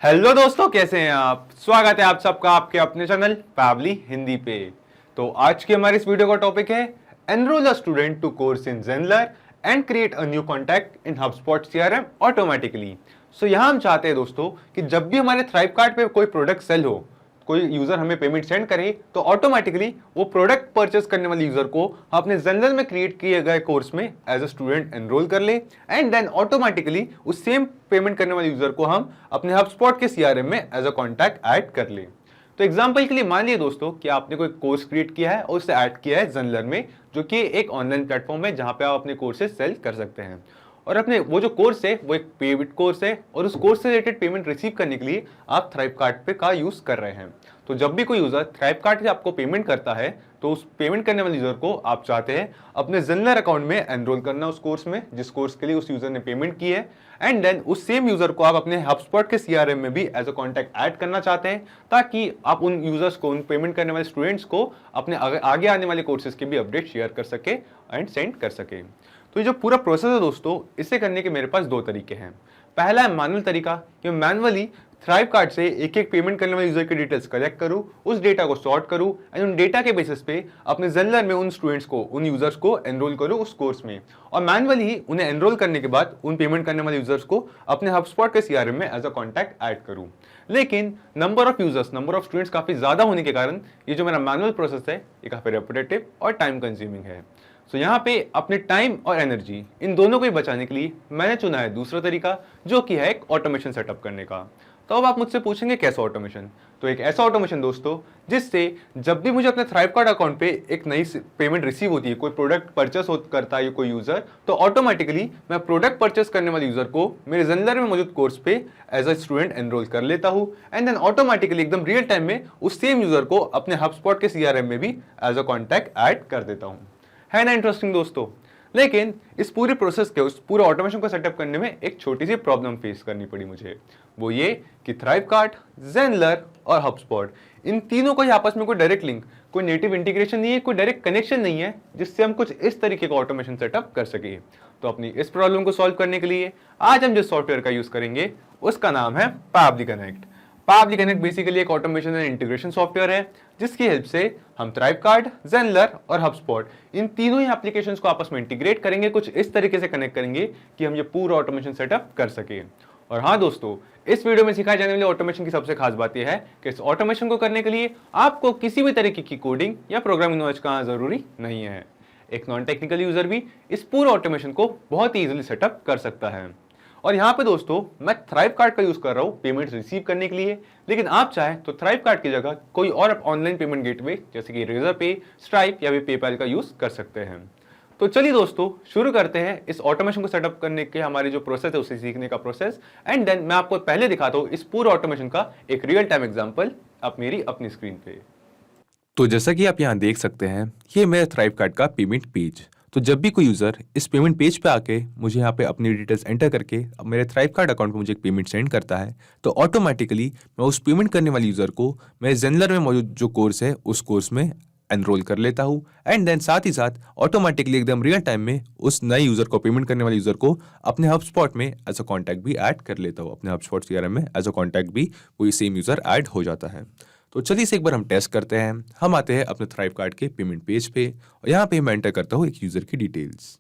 Hello दोस्तों, कैसे हैं आप। स्वागत है आप सबका आपके अपने चैनल पैबली हिंदी पे। तो आज की हमारी इस वीडियो का टॉपिक है enrol a student to course in Zenler and create a new contact in HubSpot CRM automatically. So यहाँ हम चाहते हैं दोस्तों कि जब भी हमारे थ्राइवकार्ट पे कोई प्रोडक्ट सेल हो, कोई यूजर हमें पेमेंट सेंड करे, तो ऑटोमेटिकली वो प्रोडक्ट परचेस करने वाले यूजर को अपने जनरल में क्रिएट किए गए कोर्स में एज अ स्टूडेंट एनरोल कर ले एंड देन ऑटोमेटिकली उस सेम पेमेंट करने वाले यूजर को हम अपने HubSpot के CRM में एज अ कॉन्टैक्ट ऐड कर ले। तो एग्जाम्पल के लिए मान लिया दोस्तों कि आपने कोई कोर्स क्रिएट किया है और उसे ऐड किया है जनरल में, जो कि एक ऑनलाइन प्लेटफॉर्म है जहां पे आप अपने कोर्सेज सेल कर सकते हैं। और अपने वो जो कोर्स है वो एक पेड कोर्स है और उस कोर्स से रिलेटेड पेमेंट रिसीव करने के लिए आप थ्राइवकार्ट पे का यूज कर रहे हैं। तो जब भी कोई यूजर थ्राइवकार्ट से आपको पेमेंट करता है तो उस पेमेंट करने वाले यूजर को आप चाहते हैं अपने जनरल अकाउंट में एनरोल करना उस कोर्स में जिस कोर्स के लिए उस यूजर ने पेमेंट की है, एंड देन उस सेम यूजर को आप अपने HubSpot के CRM में भी एज अ कॉन्टैक्ट ऐड करना चाहते हैं ताकि आप उन यूजर्स को, उन पेमेंट करने वाले स्टूडेंट्स को अपने आगे आने वाले कोर्सेज के भी अपडेट शेयर कर सके एंड सेंड कर सके। तो ये जो पूरा प्रोसेस है दोस्तों, इसे करने के मेरे पास दो तरीके हैं। पहला है मैनुअल तरीका कि मैं मैनुअली थ्राइवकार्ट से एक एक पेमेंट करने वाले यूजर की डिटेल्स कलेक्ट करूं, उस डेटा को सॉर्ट करूं एंड उन डेटा के बेसिस पे अपने जनरल में उन स्टूडेंट्स को, उन यूजर्स को एनरोल करूं उस कोर्स में, और मैनुअली ही उन्हें एनरोल करने के बाद उन पेमेंट करने वाले यूजर्स को अपने HubSpot के CRM में एज अ कॉन्टैक्ट ऐड करूं। लेकिन number of users, number of students काफी ज्यादा होने के कारण ये जो मेरा मैनुअल प्रोसेस है ये काफी रेपिटेटिव और टाइम कंज्यूमिंग है। सो यहाँ पे अपने टाइम और एनर्जी इन दोनों को ही बचाने के लिए मैंने चुना है दूसरा तरीका, जो कि है एक ऑटोमेशन सेटअप करने का। तो अब आप मुझसे पूछेंगे कैसा ऑटोमेशन। तो एक ऐसा ऑटोमेशन दोस्तों जिससे जब भी मुझे अपने थ्राइवकार्ट अकाउंट पे एक नई पेमेंट रिसीव होती है, कोई प्रोडक्ट परचेस करता है कोई यूजर, तो ऑटोमेटिकली मैं प्रोडक्ट परचेस करने वाले यूजर को मेरे जनरल में मौजूद कोर्स पे एज अ स्टूडेंट एनरोल कर लेता हूं एंड देन ऑटोमेटिकली एकदम रियल टाइम में उस सेम यूजर को अपने HubSpot के CRM में भी एज अ कॉन्टैक्ट ऐड कर देता हूं। है ना इंटरेस्टिंग दोस्तों। लेकिन इस पूरे प्रोसेस के, उस पूरे ऑटोमेशन को सेटअप करने में एक छोटी सी प्रॉब्लम फेस करनी पड़ी मुझे। वो ये कि थ्राइवकार्ट, ज़ेनलर और HubSpot इन तीनों का ही आपस में कोई डायरेक्ट लिंक, कोई नेटिव इंटीग्रेशन नहीं है, कोई डायरेक्ट कनेक्शन नहीं है जिससे हम कुछ इस तरीके का ऑटोमेशन सेटअप कर सके। तो अपनी इस प्रॉब्लम को सॉल्व करने के लिए आज हम जिस सॉफ्टवेयर का यूज करेंगे उसका नाम है Pabbly connect. Pabbly connect basically एक ऑटोमेशन एंड इंटीग्रेशन सॉफ्टवेयर है जिसकी हेल्प से हम थ्राइवकार्ट, ज़ेनलर और HubSpot इन तीनों ही एप्लीकेशंस को आपस में इंटीग्रेट करेंगे, कुछ इस तरीके से कनेक्ट करेंगे कि हम ये पूरा ऑटोमेशन सेटअप कर सके। और हाँ दोस्तों, इस वीडियो में सिखाए जाने वाले ऑटोमेशन की सबसे खास बात यह है कि इस ऑटोमेशन को करने के लिए आपको किसी भी तरीके की कोडिंग या प्रोग्रामिंग नॉलेज का जरूरी नहीं है। एक नॉन टेक्निकल यूजर भी इस पूरे ऑटोमेशन को बहुत ही इजीली सेटअप कर सकता है। और यहाँ पे दोस्तों मैं थ्राइवकार्ट का यूज कर रहा हूँ पेमेंट रिसीव करने के लिए, लेकिन आप चाहे तो थ्राइवकार्ट की जगह कोई और ऑनलाइन पेमेंट गेटवे जैसे कि रेजरपे, स्ट्राइप या भी पेपैल का यूज कर सकते हैं। तो चलिए दोस्तों शुरू करते हैं इस ऑटोमेशन को सेटअप करने के हमारी जो प्रोसेस है उसे सीखने का प्रोसेस, एंड देन मैं आपको पहले दिखाता हूँ इस पूरे ऑटोमेशन का एक रियल टाइम एग्जांपल आप मेरी अपनी स्क्रीन पे। तो जैसा कि आप यहाँ देख सकते हैं, ये मेरा थ्राइवकार्ट का पेमेंट पेज। तो जब भी कोई यूज़र इस पेमेंट पेज पे आके मुझे यहाँ पे अपनी डिटेल्स एंटर करके अब मेरे थ्राइवकार्ट अकाउंट पे मुझे एक पेमेंट सेंड करता है, तो ऑटोमेटिकली मैं उस पेमेंट करने वाले यूज़र को मेरे ज़ेनलर में मौजूद जो कोर्स है उस कोर्स में एनरोल कर लेता हूँ एंड देन साथ ही साथ ऑटोमेटिकली एकदम रियल टाइम में उस नए यूज़र को, पेमेंट करने वाले यूज़र को अपने HubSpot में एज अ कॉन्टैक्ट भी ऐड कर लेता हूँ। अपने HubSpot CRM में एज अ कॉन्टैक्ट भी वही सेम यूज़र ऐड हो जाता है। तो चलिए इसे एक बार हम टेस्ट करते हैं। हम आते हैं अपने थ्राइवकार्ट के पेमेंट पेज पे और यहाँ पे मैं एंटर करता हूँ एक यूज़र की डिटेल्स।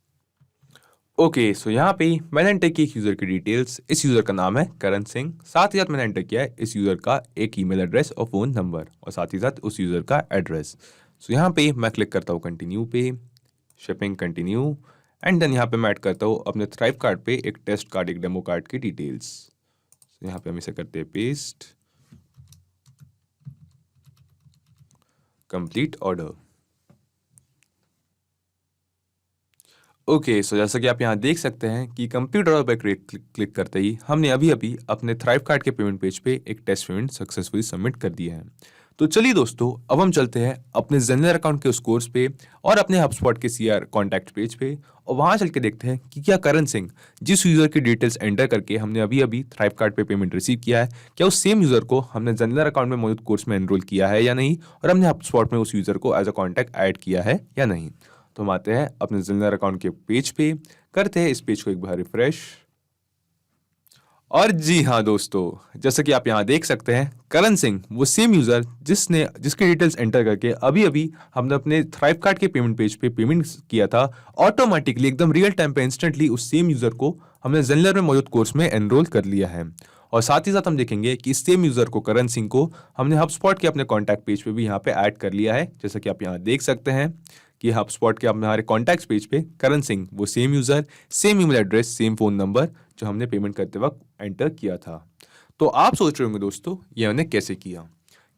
ओके, सो यहाँ पे मैंने एंटर की एक यूज़र की डिटेल्स। इस यूज़र का नाम है करण सिंह। साथ ही साथ मैंने एंटर किया है इस यूज़र का एक ईमेल एड्रेस और फ़ोन नंबर और साथ ही साथ उस यूज़र का एड्रेस। सो यहाँ पे मैं क्लिक करता हूँ कंटिन्यू पे, शिपिंग कंटिन्यू, एंड देन यहाँ पे मैं ऐड करता हूँ अपने थ्राइवकार्ट पे एक टेस्ट कार्ड, एक डेमो कार्ड की डिटेल्स। यहाँ पे हम इसे करते हैं पेस्ट, कंप्लीट ऑर्डर। ओके, सो जैसा कि आप यहाँ देख सकते हैं कि कंप्लीट ऑर्डर पर क्लिक करते ही हमने अभी अभी अपने थ्राइवकार्ट के पेमेंट पेज पे एक टेस्ट पेमेंट सक्सेसफुली सबमिट कर दिया है। तो चलिए दोस्तों अब हम चलते हैं अपने ज़ेनलर अकाउंट के उस कोर्स पे और अपने HubSpot के CR कॉन्टैक्ट पेज पे और वहाँ चल के देखते हैं कि क्या करण सिंह, जिस यूज़र की डिटेल्स एंटर करके हमने अभी अभी थ्राइवकार्ट पे पेमेंट रिसीव किया है, क्या उस सेम यूज़र को हमने ज़ेनलर अकाउंट में मौजूद कोर्स में एनरोल किया है या नहीं, और हमने HubSpot में उस यूज़र को एज अ कॉन्टैक्ट ऐड किया है या नहीं। तो हम आते हैं अपने ज़ेनलर अकाउंट के पेज पे, करते हैं इस पेज को एक बार रिफ्रेश और जी हाँ दोस्तों, जैसा कि आप यहाँ देख सकते हैं, करण सिंह वो सेम यूजर जिसकी डिटेल्स एंटर करके अभी अभी हमने अपने थ्राइव कार्ड के पेमेंट पेज पे पेमेंट किया था, ऑटोमेटिकली एकदम रियल टाइम पे इंस्टेंटली उस सेम यूजर को हमने ज़ेनलर में मौजूद कोर्स में एनरोल कर लिया है। और साथ ही साथ हम देखेंगे कि इस सेम यूजर को, करण सिंह को, हमने हबस्पॉट के अपने कॉन्टैक्ट पेज पे भी यहाँ पे ऐड कर लिया है। जैसा कि आप यहाँ देख सकते हैं कि हबस्पॉट के हमारे कॉन्टैक्ट पेज पे करण सिंह वो same user, same email address, same phone number जो हमने पेमेंट करते वक्त एंटर किया था। तो आप सोच रहे होंगे दोस्तों, ये मैंने कैसे किया,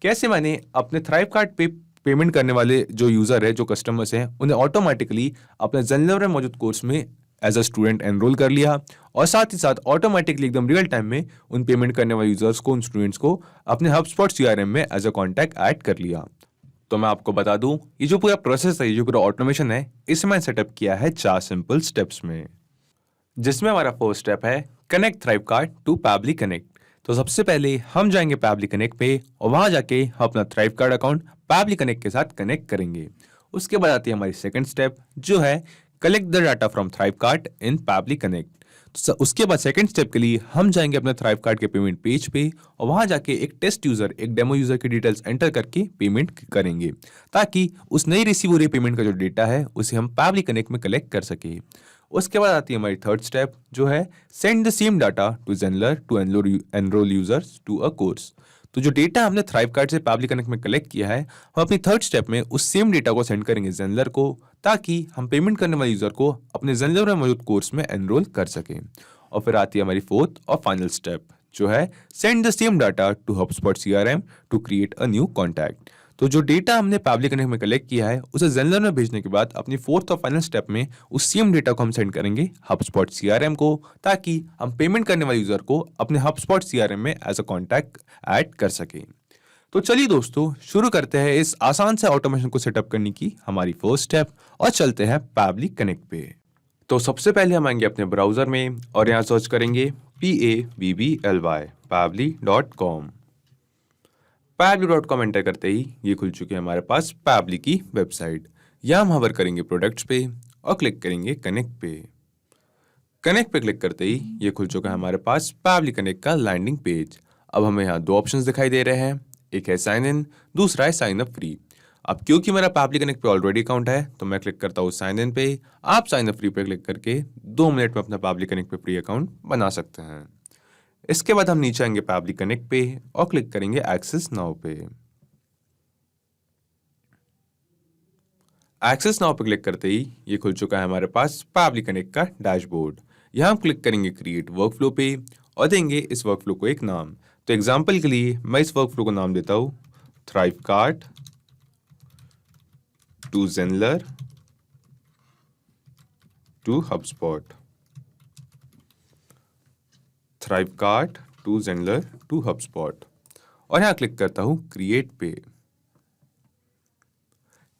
कैसे मैंने अपने थ्राइव कार्ड पे पेमेंट करने वाले जो यूजर है, जो कस्टमर्स हैं, उन्हें ऑटोमेटिकली अपने ज़ेनलर में मौजूद कोर्स में एज अ स्टूडेंट एनरोल कर लिया, और साथ ही साथ ऑटोमेटिकली एकदम रियल टाइम में उन पेमेंट करने वाले यूजर्स को, उन स्टूडेंट्स को अपने हबस्पॉट सीआरएम में एज अ कॉन्टैक्ट ऐड कर लिया। तो मैं आपको बता दूं, ये जो पूरा प्रोसेस है, ये जो पूरा ऑटोमेशन है, इसे मैंने सेटअप किया है 4 सिंपल स्टेप्स में, जिसमें हमारा फर्स्ट स्टेप है connect Thrive card to Pabbly Connect. तो सबसे पहले हम जाएंगे पैबली कनेक्ट पे और वहां जाके हम अपना thrive card account Pabbly connect के साथ कनेक्ट करेंगे। उसके बाद आती है हमारी सेकंड स्टेप, जो है collect the data from thrive card in Pabbly Connect. तो उसके बाद सेकंड स्टेप के लिए हम जाएंगे अपने थ्राइव कार्ड के पेमेंट पेज पे और वहां जाके एक टेस्ट यूजर, एक डेमो यूजर की डिटेल्स एंटर करके पेमेंट करेंगे, ताकि उस नई रिसीव हो रही पेमेंट का जो डेटा है उसे हम पैबली कनेक्ट में कलेक्ट कर सके। उसके बाद आती है हमारी थर्ड स्टेप, जो है send the same data to Zenler to enrol users to a course. तो जो डेटा हमने थ्राइव कार्ड से पैबली कनेक्ट में कलेक्ट किया है, हम अपनी थर्ड स्टेप में उस सेम डेटा को सेंड करेंगे ज़ेनलर को, ताकि हम पेमेंट करने वाले यूजर को अपने ज़ेनलर में मौजूद कोर्स में एनरोल कर सकें। और फिर आती है हमारी फोर्थ और फाइनल स्टेप, जो है send the same data to HubSpot CRM to create a new contact. तो जो डेटा हमने पैबली कनेक्ट में कलेक्ट किया है, उसे ज़ेनलर में भेजने के बाद अपनी फोर्थ और फाइनल स्टेप में उस सेम डेटा को हम सेंड करेंगे हबस्पॉट सीआरएम को, ताकि हम पेमेंट करने वाले यूजर को अपने हबस्पॉट सीआरएम में एज अ कॉन्टैक्ट ऐड कर सकें। तो चलिए दोस्तों, शुरू करते हैं इस आसान से ऑटोमेशन को सेटअप करने की हमारी फर्स्ट स्टेप और चलते हैं पैबली कनेक्ट पे। तो सबसे पहले हम आएंगे अपने ब्राउजर में और यहाँ सर्च करेंगे PABBLY pably.com। pably.com एंटर करते ही ये खुल चुके हैं हमारे पास पैबली की वेबसाइट। यहाँ हम हवर करेंगे प्रोडक्ट्स पे और क्लिक करेंगे कनेक्ट पे। कनेक्ट पे क्लिक करते ही ये खुल चुका है हमारे पास पैबली कनेक्ट का लैंडिंग पेज। अब हमें यहाँ दो ऑप्शंस दिखाई दे रहे हैं, एक है साइन इन, दूसरा है साइन अप फ्री। अब क्योंकि मेरा पैबली कनेक्ट पे ऑलरेडी अकाउंट है, तो मैं क्लिक करता हूँ साइन इन पे। आप साइन अप फ्री पे क्लिक करके 2 मिनट में अपना पैबली कनेक्ट पे फ्री अकाउंट बना सकते हैं। इसके बाद हम नीचे आएंगे पैबली कनेक्ट पे और क्लिक करेंगे एक्सेस नाउ पे। एक्सेस नाउ पे क्लिक करते ही ये खुल चुका है हमारे पास पैबली कनेक्ट का डैशबोर्ड। यहाँ हम क्लिक करेंगे क्रिएट वर्कफ्लो पे और देंगे इस वर्कफ्लो को एक नाम। तो एग्जाम्पल के लिए मैं इस वर्कफ्लो को नाम देता हूँ thrive card to Zenler to HubSpot, thrive card to Zenler to HubSpot, और यहां क्लिक करता हूं क्रिएट पे।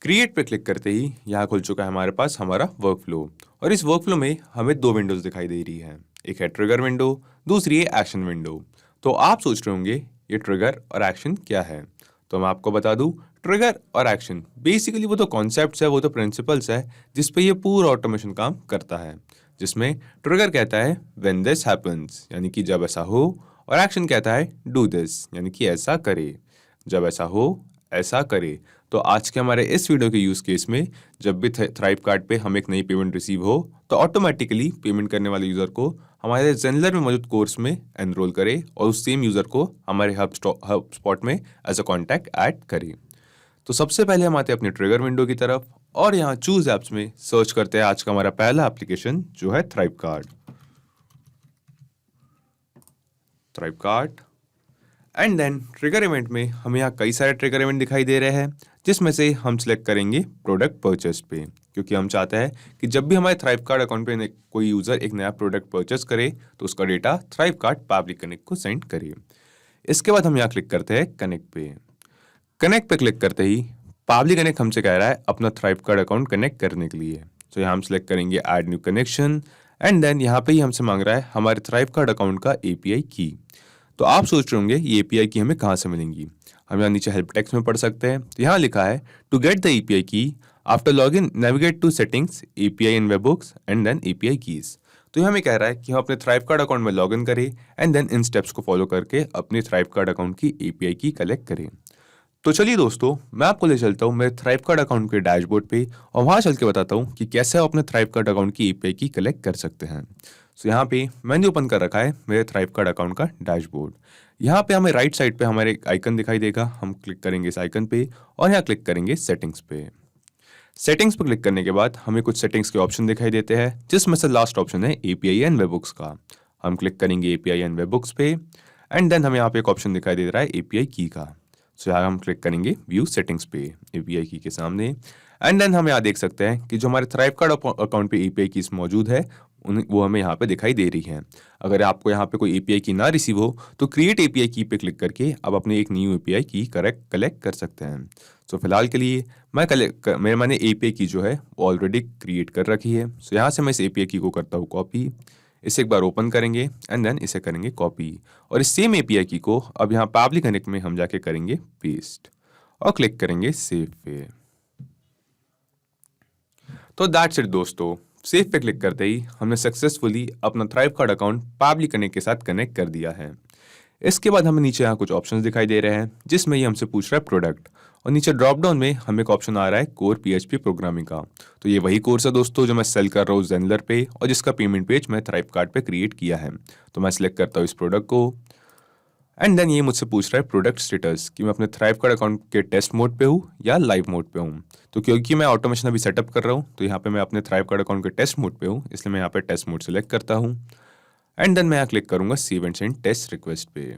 क्रिएट पे क्लिक करते ही यहां खुल चुका है हमारे पास हमारा वर्कफ्लो, और इस वर्कफ्लो में हमें 2 विंडोज दिखाई दे रही है, एक है ट्रिगर विंडो, दूसरी है एक्शन विंडो। तो आप सोच रहे होंगे ये ट्रिगर और एक्शन क्या है, तो मैं आपको बता दूं, ट्रिगर और एक्शन बेसिकली वो तो कॉन्सेप्ट्स है, वो तो प्रिंसिपल्स है जिस पे ये पूरा ऑटोमेशन काम करता है। जिसमें ट्रिगर कहता है व्हेन दिस हैपेंस, यानी कि जब ऐसा हो, और एक्शन कहता है डू दिस, यानी कि ऐसा करे, जब ऐसा हो ऐसा करे। तो आज के हमारे इस वीडियो के यूज केस में जब भी थ्राइव कार्ड पे हम एक नई पेमेंट रिसीव हो, तो ऑटोमेटिकली पेमेंट करने वाले यूजर को हमारे ज़ेनलर में मौजूद कोर्स में एनरोल करे और उस सेम यूजर को हमारे हबस्पॉट में एज अ कॉन्टैक्ट ऐड करे। तो सबसे पहले हम आते हैं अपनी ट्रिगर विंडो की तरफ और यहाँ चूज एप्स में सर्च करते हैं आज का हमारा पहला एप्लीकेशन, जो है Thrive card. Thrive card and then trigger event में हमें यहाँ कई सारे ट्रिगर इवेंट दिखाई दे रहे हैं, जिसमें से हम सिलेक्ट करेंगे प्रोडक्ट परचेस पे, क्योंकि हम चाहते हैं कि जब भी हमारे थ्राइव कार्ड अकाउंट पे कोई यूजर एक नया प्रोडक्ट परचेस करे तो उसका data thrive card Pabbly connect को सेंड करे। इसके बाद हम यहाँ क्लिक करते हैं कनेक्ट पे। कनेक्ट पे क्लिक करते ही पैबली कनेक्ट हमसे कह रहा है अपना थ्राइव कार्ड अकाउंट कनेक्ट करने के लिए। तो यहाँ हम सिलेक्ट करेंगे add new connection and then यहाँ पे ही हमसे मांग रहा है हमारे थ्राइव कार्ड अकाउंट का API की। तो आप सोच रहे होंगे ये API की हमें कहाँ से मिलेंगी। हम यहाँ नीचे हेल्प टेक्स्ट में पढ़ सकते हैं, तो यहाँ लिखा है to get the API key after log in navigate to settings API in webhooks and then API keys. तो ये हमें कह रहा है कि हम अपने थ्राइव कार्ड अकाउंट में लॉगिन करें एंड देन इन स्टेप्स को फॉलो करके अपने थ्राइव कार्ड अकाउंट की एपीआई की कलेक्ट करें। तो चलिए दोस्तों, मैं आपको ले चलता हूँ मेरे थ्राइव कार्ड अकाउंट के डैशबोर्ड पे और वहाँ चल के बताता हूँ कि कैसे आप अपने थ्राइव कार्ड अकाउंट की एपीआई की कलेक्ट कर सकते हैं। सो यहाँ पे मैंने ओपन कर रखा है मेरे थ्राइव कार्ड अकाउंट का डैशबोर्ड। यहाँ पे हमें राइट साइड पे हमारे एक आइकन दिखाई देगा, हम क्लिक करेंगे इस आइकन पे और यहाँ क्लिक करेंगे सेटिंग्स पे। सेटिंग्स पर क्लिक करने के बाद हमें कुछ सेटिंग्स के ऑप्शन दिखाई देते हैं, जिसमें से लास्ट ऑप्शन है एपीआई एंड वेबबुक्स का। हम क्लिक करेंगे एपीआई एंड वेबबुक्स पे एंड देन हमें यहाँ पे एक ऑप्शन दिखाई दे रहा है एपीआई की का। सो यहाँ हम क्लिक करेंगे व्यू सेटिंग्स पे एपीआई की के सामने एंड देन हम यहाँ देख सकते हैं कि जो हमारे थ्राइव कार्ड अकाउंट पे एपीआई कीज मौजूद है वो हमें यहाँ पे दिखाई दे रही है। अगर आपको यहाँ पे कोई एपीआई की ना रिसीव हो तो क्रिएट एपीआई की पे क्लिक करके आप अपने एक न्यू एपीआई की कलेक्ट कर सकते हैं। सो फिलहाल के लिए मैंने एपीआई की जो है वो ऑलरेडी क्रिएट कर रखी है। सो यहाँ से मैं इस एपीआई की को करता हूँ कॉपी, इसे एक बार ओपन करेंगे एंड देन इसे करेंगे कॉपी और इस सेम एपीआई की को अब यहाँ पैबली कनेक्ट में हम जाके करेंगे पेस्ट और क्लिक करेंगे सेव पे। तो दैट्स इट दोस्तों, सेव पे क्लिक करते ही हमने सक्सेसफुली अपना thrive card account Pabbly connect के साथ कनेक्ट कर दिया है। इसके बाद हमें नीचे यहाँ कुछ ऑप्शंस दिखाई दे रहे हैं, जिसमें ये हमसे पूछ रहा है प्रोडक्ट और नीचे ड्रॉप डाउन में हमें एक ऑप्शन आ रहा है कोर पीएचपी प्रोग्रामिंग का। तो ये वही कोर्स है दोस्तों जो मैं सेल कर रहा हूँ ज़ेनलर पे और जिसका पेमेंट पेज मैं थ्राइव कार्ड पे क्रिएट किया है। तो मैं सिलेक्ट करता हूँ इस प्रोडक्ट को एंड देन ये मुझसे पूछ रहा है प्रोडक्ट स्टेटस कि मैं अपने थ्राइव कार्ड अकाउंट के टेस्ट मोड पे हूँ या लाइव मोड पे हूँ। तो क्योंकि मैं ऑटोमेशन अभी सेटअप कर रहा हूँ तो यहाँ पे मैं अपने थ्राइव कार्ड अकाउंट के टेस्ट मोड पे हूँ, इसलिए मैं यहाँ पे टेस्ट मोड सेलेक्ट करता हूँ एंड देन मैं यहाँ क्लिक करूँगा save and send test request पे।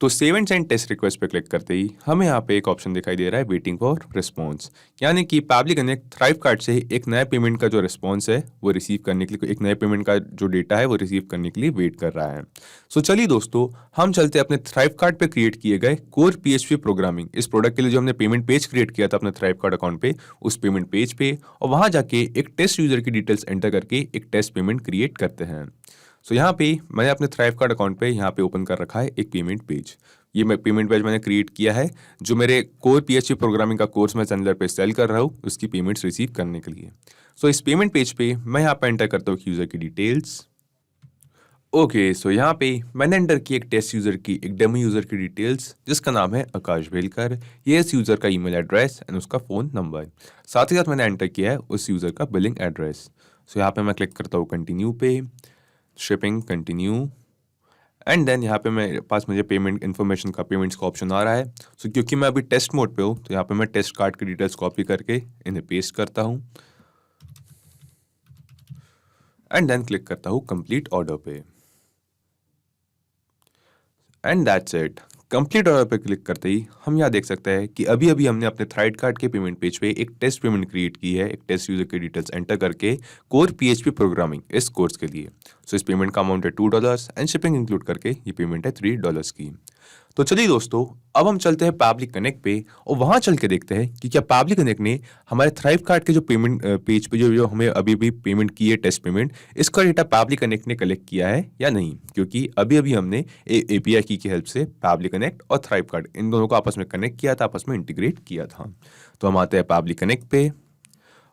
तो save and send test request पे क्लिक करते ही हमें यहाँ पे एक ऑप्शन दिखाई दे रहा है वेटिंग फॉर रिस्पॉन्स, यानी कि पैबली कनेक्ट थ्राइव कार्ड से एक नया पेमेंट का जो रिस्पॉन्स है वो रिसीव करने के लिए, एक नए पेमेंट का जो डेटा है वो रिसीव करने के लिए वेट कर रहा है। सो चलिए दोस्तों, हम चलते हैं अपने थ्राइव कार्ड पे क्रिएट किए गए कोर पीएचपी प्रोग्रामिंग इस प्रोडक्ट के लिए जो हमने पेमेंट पेज क्रिएट किया था अपने थ्राइव कार्ड अकाउंट पे, उस पेमेंट पेज पे और वहां जाके एक टेस्ट यूजर की डिटेल्स एंटर करके एक टेस्ट पेमेंट क्रिएट करते हैं। सो यहाँ पे मैंने अपने थ्राइव कार्ड अकाउंट पे यहाँ पे ओपन कर रखा है एक पेमेंट पेज। ये मैं पेमेंट पेज मैंने क्रिएट किया है जो मेरे कोर पीएचपी प्रोग्रामिंग का कोर्स मैं ज़ेनलर पे सेल कर रहा हूँ उसकी पेमेंट्स रिसीव करने के लिए। सो इस पेमेंट पेज पे मैं यहाँ पे एंटर करता हूँ यूज़र की डिटेल्स। ओके, सो यहाँ पे मैंने एंटर की एक टेस्ट यूज़र की, एक डेमो यूज़र की डिटेल्स जिसका नाम है आकाश भेलकर। ये इस यूज़र का ईमेल एड्रेस एंड उसका फ़ोन नंबर, साथ ही साथ मैंने एंटर किया है उस यूज़र का बिलिंग एड्रेस। सो यहाँ पे मैं क्लिक करता हूँ कंटिन्यू पे, शिपिंग कंटिन्यू एंड देन यहाँ पे मेरे पास मुझे पेमेंट इन्फॉर्मेशन का पेमेंट्स का ऑप्शन आ रहा है। सो क्योंकि मैं अभी टेस्ट मोड पे हूँ तो यहाँ पे मैं टेस्ट कार्ड की डिटेल्स कॉपी करके इन्हें पेस्ट करता हूँ एंड देन क्लिक करता हूँ कंप्लीट ऑर्डर पे and that's it. Complete order पे क्लिक करते ही हम यहाँ देख सकते हैं कि अभी अभी हमने अपने थ्राइव कार्ड के पेमेंट पेज पे एक टेस्ट पेमेंट क्रिएट की है, एक टेस्ट यूजर की डिटेल्स एंटर करके कोर पीएचपी प्रोग्रामिंग इस कोर्स के लिए। सो इस पेमेंट का अमाउंट है $2 एंड शिपिंग इंक्लूड करके ये पेमेंट है $3 की। तो चलिए दोस्तों, अब हम चलते हैं पैबली कनेक्ट पे और वहां चल के देखते हैं कि क्या पैबली कनेक्ट ने हमारे थ्राइव कार्ड के जो पेमेंट पेज पे जो हमें अभी भी पेमेंट की है टेस्ट पेमेंट, इसका डेटा पैबली कनेक्ट ने कलेक्ट किया है या नहीं। क्योंकि अभी अभी हमने एपीआई की हेल्प से पैबली कनेक्ट और थ्राइव कार्ड इन दोनों को आपस में कनेक्ट किया था, आपस में इंटीग्रेट किया था। तो हम आते हैं पैबली कनेक्ट पे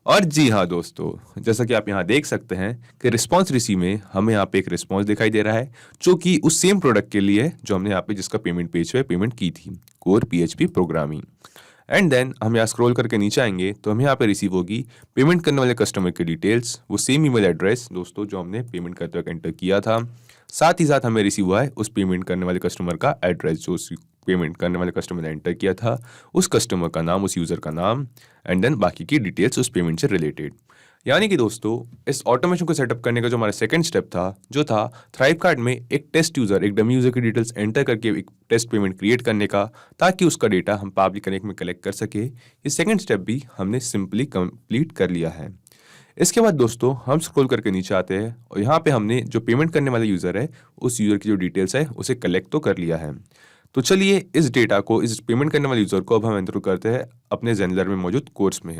और जी हाँ दोस्तों, जैसा कि आप यहाँ देख सकते हैं कि रिस्पॉन्स रिसीव में हमें यहाँ पे एक रिस्पॉन्स दिखाई दे रहा है जो कि उस सेम प्रोडक्ट के लिए है जो हमने यहाँ पे जिसका पेमेंट पेज पे पेमेंट की थी, core PHP programming. And then हम यहाँ स्क्रॉल करके नीचे आएंगे तो हमें यहाँ पे रिसीव होगी पेमेंट करने वाले कस्टमर की डिटेल्स, वो सेम ईमेल एड्रेस दोस्तों जो हमने पेमेंट करते वक्त एंटर किया था। साथ ही साथ हमें रिसीव हुआ है उस पेमेंट करने वाले कस्टमर का एड्रेस, जो उस पेमेंट करने वाले कस्टमर ने एंटर किया था, उस कस्टमर का नाम, उस यूज़र का नाम एंड देन बाकी की डिटेल्स उस पेमेंट से रिलेटेड। यानी कि दोस्तों, इस ऑटोमेशन को सेटअप करने का जो हमारा सेकंड स्टेप था, जो था थ्राइव कार्ड में एक टेस्ट यूज़र, एक डमी यूज़र की डिटेल्स एंटर करके एक टेस्ट पेमेंट क्रिएट करने का, ताकि उसका डेटा हम पैबली कनेक्ट में कलेक्ट कर सके, ये सेकंड स्टेप भी हमने सिंपली कंप्लीट कर लिया है। इसके बाद दोस्तों हम स्क्रॉल करके नीचे आते हैं और यहाँ पे हमने जो पेमेंट करने वाला यूज़र है उस यूज़र की जो डिटेल्स है उसे कलेक्ट तो कर लिया है। तो चलिए इस डेटा को, इस पेमेंट करने वाले यूज़र को अब हम एंटर करते हैं अपने ज़ेनलर में मौजूद कोर्स में।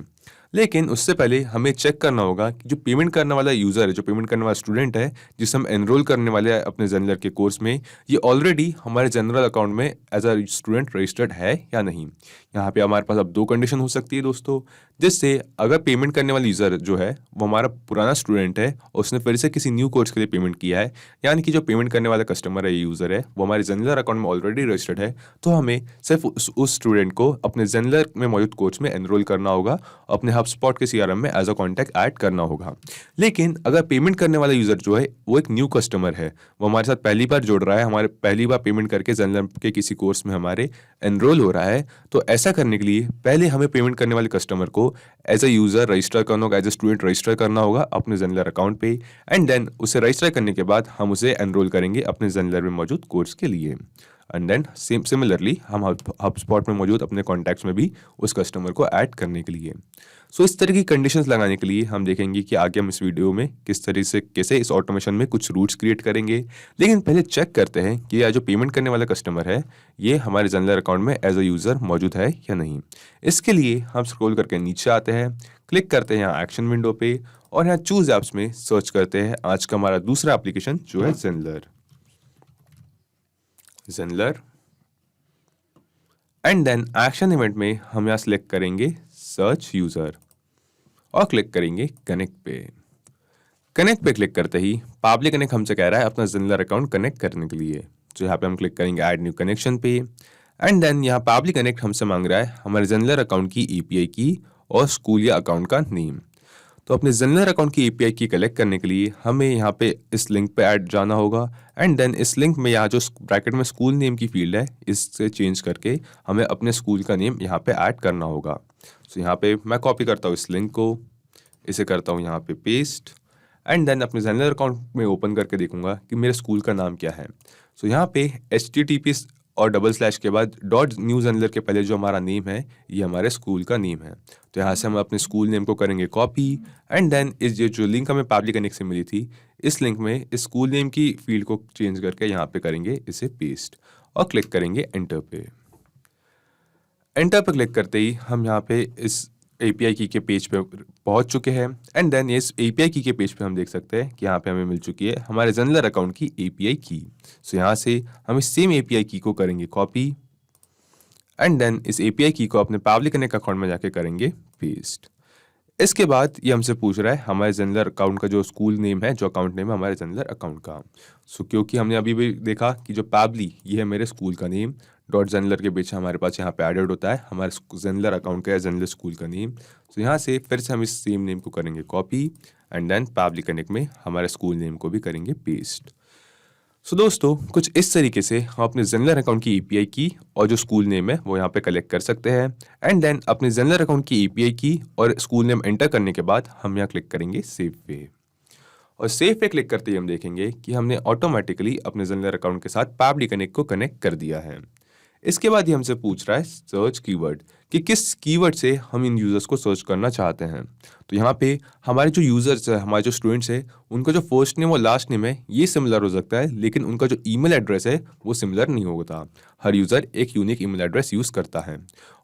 लेकिन उससे पहले हमें चेक करना होगा कि जो पेमेंट करने वाला यूज़र है, जो पेमेंट करने वाला स्टूडेंट है, जिसे हम एनरोल करने वाले हैं अपने ज़ेनलर के कोर्स में, ये ऑलरेडी हमारे जनरल अकाउंट में एज अ स्टूडेंट रजिस्टर्ड है या नहीं। यहाँ पे हमारे पास अब दो कंडीशन हो सकती है दोस्तों, जिससे अगर पेमेंट करने वाला यूज़र जो है वो हमारा पुराना स्टूडेंट है और उसने फिर से किसी न्यू कोर्स के लिए पेमेंट किया है, यानी कि जो पेमेंट करने वाला कस्टमर है, यूज़र है, वो हमारे जनरल अकाउंट में ऑलरेडी रजिस्टर्ड है, तो हमें सिर्फ उस स्टूडेंट को अपने जनरल में मौजूद कोर्स में एनरोल करना होगा, अपने HubSpot के CRM में एज अ कॉन्टैक्ट ऐड करना होगा। लेकिन अगर पेमेंट करने वाला यूज़र जो है वो एक न्यू कस्टमर है, वो हमारे साथ पहली बार जुड़ रहा है, हमारे पहली बार पेमेंट करके जनरल के किसी कोर्स में हमारे एनरोल हो रहा है, तो ऐसा करने के लिए पहले हमें पेमेंट करने वाले कस्टमर को एज अ यूज़र रजिस्टर करना होगा, एज अ स्टूडेंट रजिस्टर करना होगा अपने जनरल अकाउंट पे, एंड देन उसे रजिस्टर करने के बाद हम उसे एनरोल करेंगे अपने जनरल में मौजूद कोर्स के लिए। एंड देन सिमिलरली हम HubSpot में मौजूद अपने कॉन्टैक्ट्स में भी उस कस्टमर को ऐड करने के लिए। सो इस तरह की कंडीशंस लगाने के लिए हम देखेंगे कि आगे हम इस वीडियो में किस तरह से कैसे इस ऑटोमेशन में कुछ रूट्स क्रिएट करेंगे। लेकिन पहले चेक करते हैं कि यह जो पेमेंट करने वाला कस्टमर है ये हमारे जनरल अकाउंट में एज अ यूज़र मौजूद है या नहीं। इसके लिए हम स्क्रॉल करके नीचे आते हैं, क्लिक करते हैं यहाँ एक्शन विंडो पे और यहाँ चूज ऐप्स में सर्च करते हैं आज का हमारा दूसरा एप्लीकेशन जो है ज़ेनलर एंड देन एक्शन इवेंट में हम यहाँ सेलेक्ट करेंगे सर्च यूज़र और क्लिक करेंगे कनेक्ट पे क्लिक करते ही पाब्लिक कनेक्ट हमसे कह रहा है अपना ज़ेनलर अकाउंट कनेक्ट करने के लिए। तो यहाँ पे हम क्लिक करेंगे ऐड न्यू कनेक्शन पे एंड देन यहाँ पाब्लिक कनेक्ट हमसे मांग रहा है हमारे ज़ेनलर अकाउंट की API की और स्कूल या अकाउंट का नेम। तो अपने ज़ेनलर अकाउंट की API की कलेक्ट करने के लिए हमें यहाँ पे इस लिंक पे ऐड जाना होगा एंड देन इस लिंक में यहाँ जो ब्रैकेट में स्कूल नेम की फील्ड है इससे चेंज करके हमें अपने स्कूल का नेम यहाँ पे ऐड करना होगा। तो यहाँ पे मैं कॉपी करता हूँ इस लिंक को, इसे करता हूँ यहाँ पे पेस्ट एंड देन अपने ज़ेनलर अकाउंट में ओपन करके देखूंगा कि मेरे स्कूल का नाम क्या है। तो यहाँ पे HTTP और डबल स्लैश के बाद .NewZenler के पहले जो हमारा नेम है ये हमारे स्कूल का नेम है। तो यहाँ से हम अपने स्कूल नेम को करेंगे कॉपी एंड देन इस जो लिंक हमें पाब्लिक कनेक्ट से मिली थी इस लिंक में इस स्कूल नेम की फील्ड को चेंज करके यहाँ पे करेंगे इसे पेस्ट और क्लिक करेंगे एंटर पे क्लिक करते ही हम यहाँ पे इस API की के पेज पे पहुंच चुके हैं एंड देन इस API की के पेज पे हम देख सकते हैं कि यहाँ पे हमें मिल चुकी है हमारे ज़ेनलर अकाउंट की API की। सो यहाँ से हम इस सेम API की को करेंगे कॉपी एंड देन इस API की को अपने पाब्लिक कनेक्ट अकाउंट में जाके करेंगे पेस्ट। इसके बाद ये हमसे पूछ रहा है हमारे ज़ेनलर अकाउंट का जो स्कूल नेम है, जो अकाउंट नेम है हमारे ज़ेनलर अकाउंट का। सो क्योंकि हमने अभी भी देखा कि जो पैबली ये है मेरे स्कूल का नेम, .zenler के पीछे हमारे पास यहाँ पे एडेड होता है हमारे ज़ेनलर अकाउंट का या ज़ेनलर स्कूल का नेम। तो यहाँ से फिर से हम इस सेम नेम को करेंगे copy and then Pabbly Connect में हमारे स्कूल नेम को भी करेंगे पेस्ट। सो दोस्तों कुछ इस तरीके से हम अपने ज़ेनलर अकाउंट की API की और जो स्कूल नेम है वो यहाँ पे कलेक्ट कर सकते हैं एंड देन अपने ज़ेनलर अकाउंट की API की और स्कूल नेम एंटर करने के बाद हम यहाँ क्लिक करेंगे सेव पे और सेव पे क्लिक करते ही हम देखेंगे कि हमने ऑटोमेटिकली अपने ज़ेनलर अकाउंट के साथ पाब्लिक कनेक्ट को कनेक्ट कर दिया है। इसके बाद ही हमसे पूछ रहा है सर्च कीवर्ड कि किस कीवर्ड से हम इन यूज़र्स को सर्च करना चाहते हैं। तो यहाँ पे हमारे जो यूज़र्स है, हमारे जो स्टूडेंट्स है, उनका जो फर्स्ट नेम और लास्ट नेम है ये सिमिलर हो सकता है, लेकिन उनका जो ईमेल एड्रेस है वो सिमिलर नहीं होता। हर यूज़र एक यूनिक ईमेल एड्रेस यूज़ करता है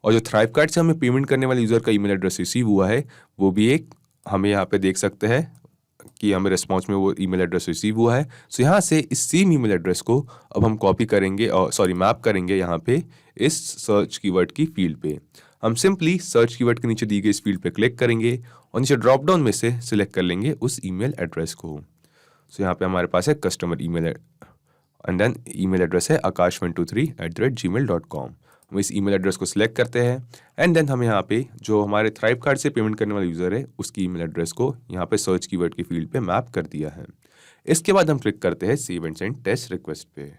और जो थ्राइव कार्ड से हमें पेमेंट करने वाले यूज़र का ईमेल एड्रेस रिसीव हुआ है वो भी एक हमें यहाँ पे देख सकते हैं कि हमें रिस्पॉन्स में वो ईमेल एड्रेस रिसीव हुआ है। सो यहाँ से इस सेम ईमेल एड्रेस को अब हम कॉपी करेंगे और मैप करेंगे यहाँ पे इस सर्च कीवर्ड की फील्ड पे। हम सिंपली सर्च कीवर्ड के नीचे दी गई इस फील्ड पे क्लिक करेंगे और नीचे ड्रॉप डाउन में से सिलेक्ट कर लेंगे उस ईमेल एड्रेस को। सो यहाँ पे हमारे पास है customer email and then email address है akash123@gmail.com। हम इस ईमेल एड्रेस को सिलेक्ट करते हैं एंड देन हम यहाँ पे जो हमारे थ्राइव कार्ड से पेमेंट करने वाला यूज़र है उसकी ईमेल एड्रेस को यहाँ पे सर्च कीवर्ड की फील्ड पे मैप कर दिया है। इसके बाद हम क्लिक करते हैं save and send test request पे।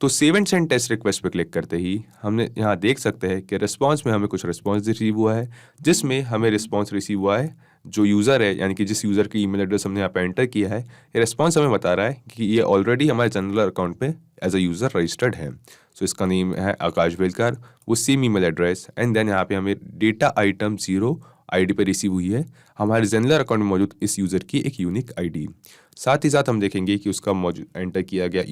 तो save and send test request पे क्लिक करते ही हमने यहाँ देख सकते हैं कि रिस्पॉन्स में हमें कुछ रिस्पॉन्स रिसीव हुआ है, जिसमें हमें रिस्पॉन्स रिसीव हुआ है जो यूज़र है, यानी कि जिस यूज़र की ईमेल एड्रेस हमने यहाँ पे एंटर किया है, ये रिस्पॉन्स हमें बता रहा है कि ये ऑलरेडी हमारे जनरल अकाउंट पे एज अ यूज़र रजिस्टर्ड है। सो इसका नेम है आकाश बेलकर, वो same email address and then यहाँ पे हमें डेटा आइटम 0 ID पे रिसीव हुई है हमारे जनरल अकाउंट में मौजूद इस यूज़र की एक यूनिक ID। साथ ही साथ हम देखेंगे कि उसका मौजूद एंटर किया गया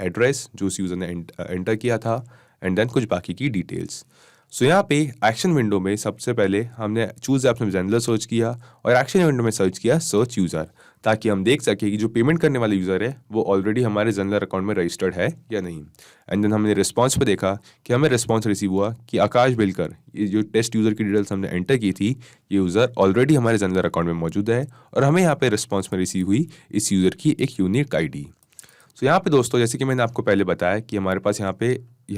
एड्रेस जो उस यूज़र ने एंटर किया था एंड देन कुछ बाकी की डिटेल्स। सो यहाँ पे एक्शन विंडो में सबसे पहले हमने चूज ऐप्स में जेनलर सर्च किया और एक्शन विंडो में सर्च किया सर्च यूज़र, ताकि हम देख सके कि जो पेमेंट करने वाला यूज़र है वो ऑलरेडी हमारे जेनलर अकाउंट में रजिस्टर्ड है या नहीं। एंड देन हमने रिस्पॉन्स पे देखा कि हमें रिस्पॉन्स रिसीव हुआ कि आकाश बिलकर, ये जो टेस्ट यूज़र की डिटेल्स हमने एंटर की थी, ये यूज़र ऑलरेडी हमारे जेनलर अकाउंट में मौजूद है और हमें यहाँ पे रिस्पॉन्स में रिसीव हुई इस यूज़र की एक यूनिक ID। सो यहाँ पे दोस्तों, जैसे कि मैंने आपको पहले बताया कि हमारे पास यहाँ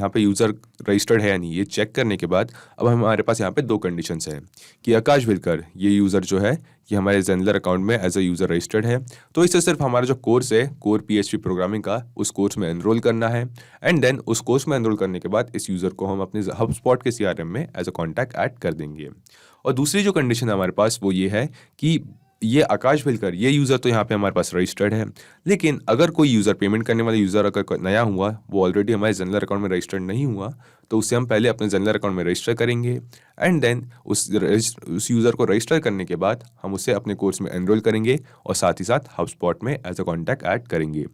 पे यूज़र रजिस्टर्ड है या नहीं, ये चेक करने के बाद अब हमारे पास यहाँ पे दो कंडीशंस हैं कि आकाश बिलकर ये यूज़र जो है ये हमारे जेनलर अकाउंट में एज अ यूज़र रजिस्टर्ड है, तो इससे सिर्फ हमारा जो कोर्स है कोर PHP प्रोग्रामिंग का, उस कोर्स में एनरोल करना है। एंड देन उस कोर्स में एनरोल करने के बाद इस यूज़र को हम अपने HubSpot के CRM में एज अ कॉन्टैक्ट ऐड कर देंगे। और दूसरी जो कंडीशन है हमारे पास वो ये है कि ये आकाश बिलकर ये यूज़र तो यहाँ पे हमारे पास रजिस्टर्ड है, लेकिन अगर कोई यूज़र पेमेंट करने वाला यूज़र अगर नया हुआ, वो ऑलरेडी हमारे जेनलर अकाउंट में रजिस्टर्ड नहीं हुआ, तो उससे हम पहले अपने जेनलर अकाउंट में रजिस्टर करेंगे। एंड देन उस यूज़र को रजिस्टर करने के बाद हम उसे अपने कोर्स में एनरोल करेंगे और साथ ही साथ HubSpot में एज अ कॉन्टैक्ट ऐड करेंगे।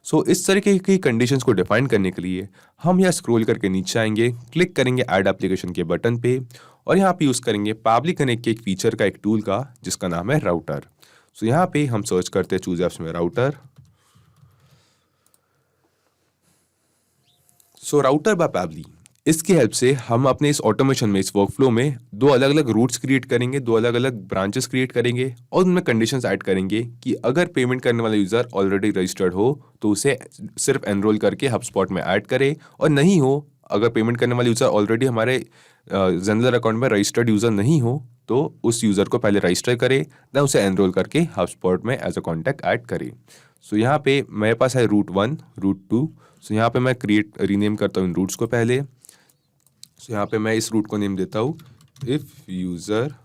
सो इस तरीके की कंडीशंस को डिफाइन करने के लिए हम यहाँ स्क्रॉल करके नीचे आएंगे, क्लिक करेंगे ऐड एप्लीकेशन के बटन पे और यहाँ पे यूज़ करेंगे पैबली कनेक्ट के एक फीचर का, एक टूल का, जिसका नाम है राउटर। सो यहाँ पे हम सर्च करते हैं चूज ऐप्स में router. So router by Pabbly, इसकी हेल्प से हम अपने इस ऑटोमेशन में, इस वर्कफ्लो में दो अलग अलग रूट्स क्रिएट करेंगे, दो अलग अलग ब्रांचेस क्रिएट करेंगे और उनमें कंडीशंस ऐड करेंगे कि अगर पेमेंट करने वाला यूज़र ऑलरेडी रजिस्टर्ड हो तो उसे सिर्फ एनरोल करके HubSpot में ऐड करे, और नहीं हो, अगर पेमेंट करने वाला यूज़र ऑलरेडी हमारे जेनलर अकाउंट में रजिस्टर्ड यूज़र नहीं हो तो उस यूज़र को पहले रजिस्टर करे, देन उसे एनरोल करके HubSpot में एज अ कॉन्टैक्ट ऐड करे। सो यहाँ पे मेरे पास है रूट 1, रूट 2। सो यहाँ पे मैं रीनेम करता हूँ इन रूट्स को पहले। सो यहाँ पे मैं इस रूट को नेम देता हूँ if user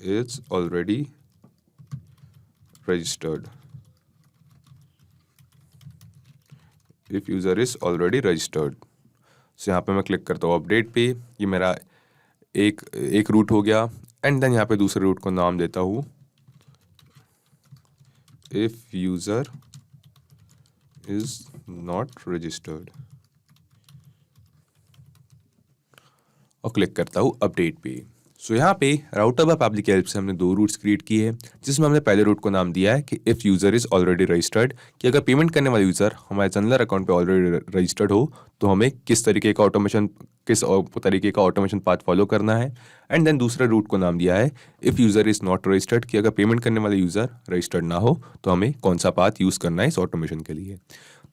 is already registered, if user is already registered. So यहाँ पे मैं क्लिक करता हूँ अपडेट पे, ये मेरा एक रूट हो गया। एंड देन यहाँ पे दूसरे रूट को नाम देता हूँ if user is not registered और क्लिक करता हूँ अपडेट पे। सो यहाँ पे राउटर बाय पैबली की हेल्प से हमने दो रूट्स क्रिएट किए हैं, जिसमें हमने पहले रूट को नाम दिया है कि if user is already registered, कि अगर पेमेंट करने वाला यूज़र हमारे जेनलर अकाउंट पे ऑलरेडी रजिस्टर्ड हो तो हमें किस तरीके का ऑटोमेशन पाथ फॉलो करना है। एंड देन दूसरे रूट को नाम दिया है if user is not registered, कि अगर पेमेंट करने वाला यूज़र रजिस्टर्ड ना हो तो हमें कौन सा पाथ यूज़ करना है इस ऑटोमेशन के लिए।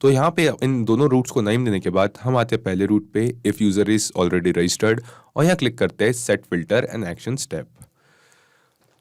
तो यहाँ पे इन दोनों रूट्स को नेम देने के बाद हम आते हैं पहले रूट पे, if user is already registered, और यहाँ क्लिक करते हैं set filter and action step.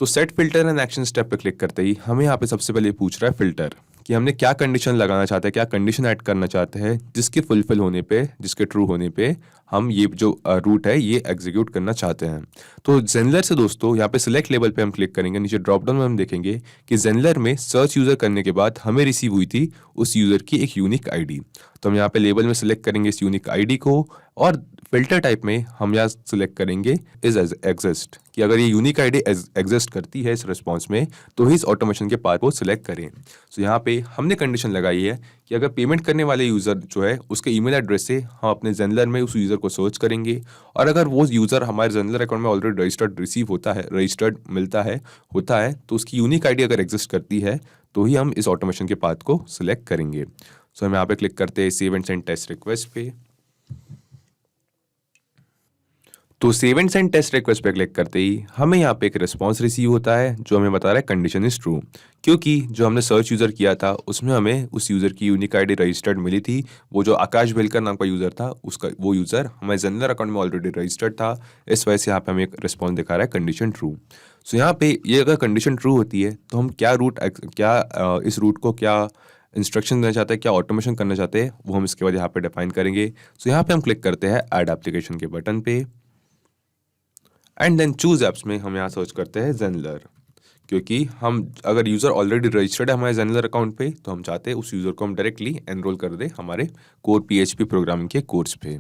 तो set filter and action step पे क्लिक करते ही हमें यहाँ पे सबसे पहले पूछ रहा है फिल्टर, कि हमने क्या कंडीशन लगाना चाहते हैं, क्या कंडीशन ऐड करना चाहते हैं जिसके फुलफिल होने पे, जिसके ट्रू होने पे हम ये जो रूट है ये एग्जीक्यूट करना चाहते हैं। तो जेनलर से दोस्तों यहाँ पे सिलेक्ट लेबल पे हम क्लिक करेंगे, नीचे ड्रॉप डाउन में हम देखेंगे कि जेनलर में सर्च यूज़र करने के बाद हमें रिसीव हुई थी उस यूज़र की एक यूनिक ID। तो हम यहाँ पे लेबल में सिलेक्ट करेंगे इस यूनिक ID को, और फिल्टर टाइप में हम यहाँ सिलेक्ट करेंगे इज एग्जिस्ट, कि अगर ये यूनिक ID एग्जिस्ट करती है इस रिस्पॉन्स में तो ही इस ऑटोमेशन के पाथ को सिलेक्ट करें। सो यहाँ पे हमने कंडीशन लगाई है कि अगर पेमेंट करने वाले यूज़र जो है उसके ईमेल एड्रेस से हम अपने जेनलर में उस यूज़र को सर्च करेंगे, और अगर वो यूज़र हमारे जेनलर अकाउंट में ऑलरेडी रजिस्टर्ड होता है तो उसकी यूनिक ID अगर एग्जिस्ट करती है तो ही हम इस ऑटोमेशन के पाथ को सिलेक्ट करेंगे। सो हम यहाँ पे क्लिक करते हैं save and send test request पे। तो save and send test request पे क्लिक करते ही हमें यहाँ पे एक रिस्पॉन्स रिसीव होता है जो हमें बता रहा है कंडीशन इज ट्रू, क्योंकि जो हमने सर्च यूज़र किया था उसमें हमें उस यूज़र की यूनिक ID रजिस्टर्ड मिली थी। वो जो आकाश बिलकर नाम का यूज़र था उसका वो यूज़र हमारे जेनलर अकाउंट में ऑलरेडी रजिस्टर्ड था, इस वजह से यहाँ पे हमें एक रिस्पॉन्स दिखा रहा है कंडीशन ट्रू। सो यहाँ पे ये अगर कंडीशन ट्रू होती है तो हम इस रूट को क्या इंस्ट्रक्शन देना चाहते हैं, क्या ऑटोमेशन करना चाहते हैं, वो हम इसके बाद यहाँ पे डिफाइन करेंगे। सो यहाँ पे हम क्लिक करते हैं ऐड एप्लीकेशन के बटन पे, एंड देन चूज ऐप्स में हम यहाँ सर्च करते हैं जेनलर, क्योंकि हम अगर यूज़र ऑलरेडी रजिस्टर्ड है हमारे जेनलर अकाउंट पे तो हम चाहते हैं उस यूज़र को हम डायरेक्टली एनरोल कर दें हमारे कोर PHP प्रोग्रामिंग के कोर्स पे।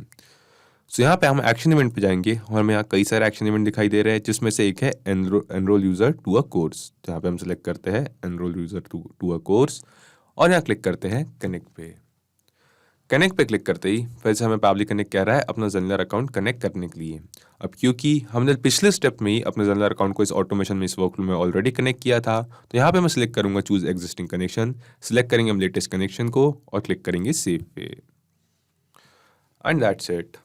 सो यहाँ पे हम एक्शन इवेंट पे जाएंगे और हमें यहाँ कई सारे एक्शन इवेंट दिखाई दे रहे हैं, जिसमें से एक है enroll user to a course. तो यहाँ पे हम सेलेक्ट करते हैं enroll user to a course और यहाँ क्लिक करते हैं कनेक्ट पे। कनेक्ट पे क्लिक करते ही फिर से हमें पैबली कनेक्ट कह रहा है अपना ज़ेनलर अकाउंट कनेक्ट करने के लिए। अब क्योंकि हमने पिछले स्टेप में ही अपने ज़ेनलर अकाउंट को इस ऑटोमेशन में, इस वर्कफ्लो में ऑलरेडी कनेक्ट किया था, तो यहाँ पे मैं सिलेक्ट करूंगा चूज एग्जिस्टिंग कनेक्शन, सिलेक्ट करेंगे हम लेटेस्ट कनेक्शन को और क्लिक करेंगे सेव पे। एंड दैट्स इट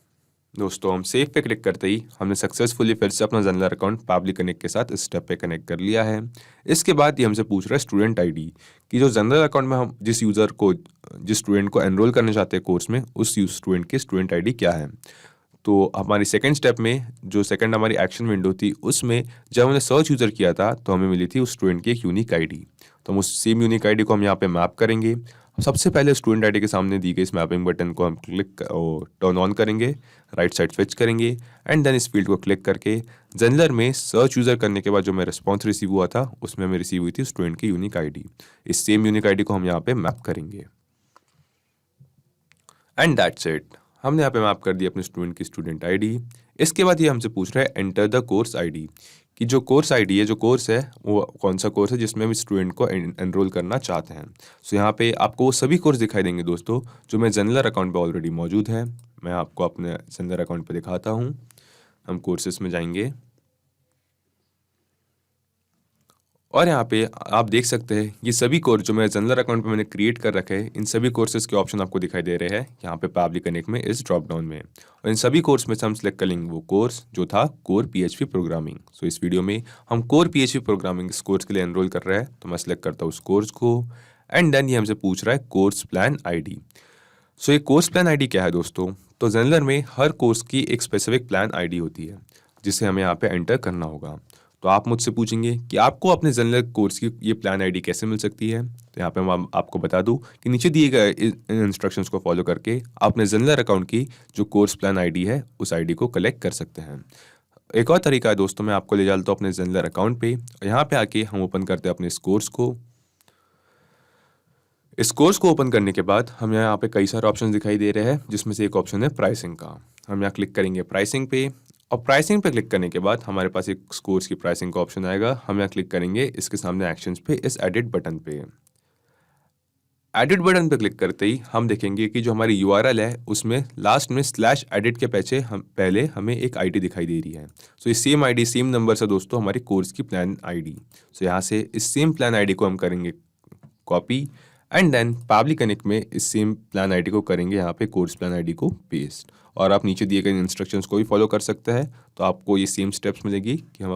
दोस्तों, हम सेव पे क्लिक करते ही हमने सक्सेसफुली फिर से अपना ज़ेनलर अकाउंट पैबली कनेक्ट के साथ इस स्टेप पे कनेक्ट कर लिया है। इसके बाद ये हमसे पूछ रहा है स्टूडेंट आईडी कि जो ज़ेनलर अकाउंट में हम जिस स्टूडेंट को एनरोल करना चाहते हैं कोर्स में, उस स्टूडेंट की स्टूडेंट आईडी क्या है। तो हमारी सेकंड स्टेप में जो सेकंड हमारी एक्शन विंडो थी, उसमें जब हमने सर्च यूज़र किया था तो हमें मिली थी उस स्टूडेंट की एक यूनिक आईडी। तो हम उस सेम यूनिक आईडी को हम यहाँ पे मैप करेंगे। सबसे पहले स्टूडेंट आईडी के सामने दी गई इस मैपिंग बटन को हम टर्न ऑन करेंगे, राइट साइड स्विच करेंगे एंड देन इस फील्ड को क्लिक करके ज़ेनलर में सर्च यूज़र करने के बाद जो हमें रिस्पॉन्स रिसीव हुआ था उसमें हमें रिसीव हुई थी स्टूडेंट की यूनिक आईडी। इस सेम यूनिक आईडी को हम यहाँ पे मैप करेंगे एंड दैट्स इट। हमने यहाँ पे मैप कर दिया अपने स्टूडेंट की स्टूडेंट आईडी। इसके बाद ये हमसे पूछ रहा है एंटर द कोर्स आईडी कि जो कोर्स आईडी है, जो कोर्स है वो कौन सा कोर्स है जिसमें हम स्टूडेंट को एनरोल करना चाहते हैं। सो यहाँ पे आपको वो सभी कोर्स दिखाई देंगे दोस्तों जो मेरे ज़ेनलर अकाउंट पे ऑलरेडी मौजूद है। मैं आपको अपने ज़ेनलर अकाउंट पे दिखाता हूँ। हम कोर्सेस में जाएंगे और यहाँ पे आप देख सकते हैं ये सभी कोर्स जो मेरे ज़ेनलर अकाउंट पे मैंने क्रिएट कर रखे हैं, इन सभी कोर्सेज के ऑप्शन आपको दिखाई दे रहे हैं यहाँ पे पैबली कनेक्ट में इस ड्रॉप डाउन में। और इन सभी कोर्स में से हम सिलेक्ट कर लेंगे वो कोर्स जो था कोर पीएचपी प्रोग्रामिंग। सो इस वीडियो में हम कोर पीएचपी प्रोग्रामिंग इस कोर्स के लिए एनरोल कर रहे हैं, तो मैं सिलेक्ट करता हूँ उस कोर्स को एंड देन ये हमसे पूछ रहा है कोर्स प्लान आई। सो ये कोर्स प्लान आई क्या है दोस्तों, तो ज़ेनलर में हर कोर्स की एक स्पेसिफिक प्लान आई होती है जिसे हमें यहाँ पे एंटर करना होगा। तो आप मुझसे पूछेंगे कि आपको अपने ज़ेनलर कोर्स की ये प्लान आईडी कैसे मिल सकती है। तो यहाँ पे मैं आपको बता दूं कि नीचे दिए गए इन इंस्ट्रक्शंस को फॉलो करके आप अपने ज़ेनलर अकाउंट की जो कोर्स प्लान आईडी है उस आईडी को कलेक्ट कर सकते हैं। एक और तरीका है दोस्तों, मैं आपको ले जाता हूँ अपने ज़ेनलर अकाउंट पे, यहाँ पे आके हम ओपन करते हैं अपने इस कोर्स को। इस कोर्स को ओपन करने के बाद हमें यहाँ पे कई सारे ऑप्शन दिखाई दे रहे हैं जिसमें से एक ऑप्शन है प्राइसिंग का। हम यहाँ क्लिक करेंगे प्राइसिंग पे और प्राइसिंग पे क्लिक करने के बाद हमारे पास एक कोर्स की प्राइसिंग का ऑप्शन आएगा। हम यहाँ क्लिक करेंगे इसके सामने एक्शंस पे, इस एडिट बटन पे। एडिट बटन पे क्लिक करते ही हम देखेंगे कि जो हमारी यूआरएल है उसमें लास्ट में स्लैश एडिट के पहले हमें एक आईडी दिखाई दे रही है। सो ये सेम आईडी सेम नंबर से दोस्तों हमारी कोर्स की प्लान आईडी। सो यहाँ से इस सेम प्लान आईडी को हम करेंगे copy and then Pabbly Connect में इस सेम प्लान आईडी को करेंगे यहाँ पे कोर्स प्लान आईडी को पेस्ट। और आप नीचे दिए गए इंस्ट्रक्शंस को भी फॉलो कर सकते हैं, तो आपको ये सेम स्टेप्स मिलेगी कि हम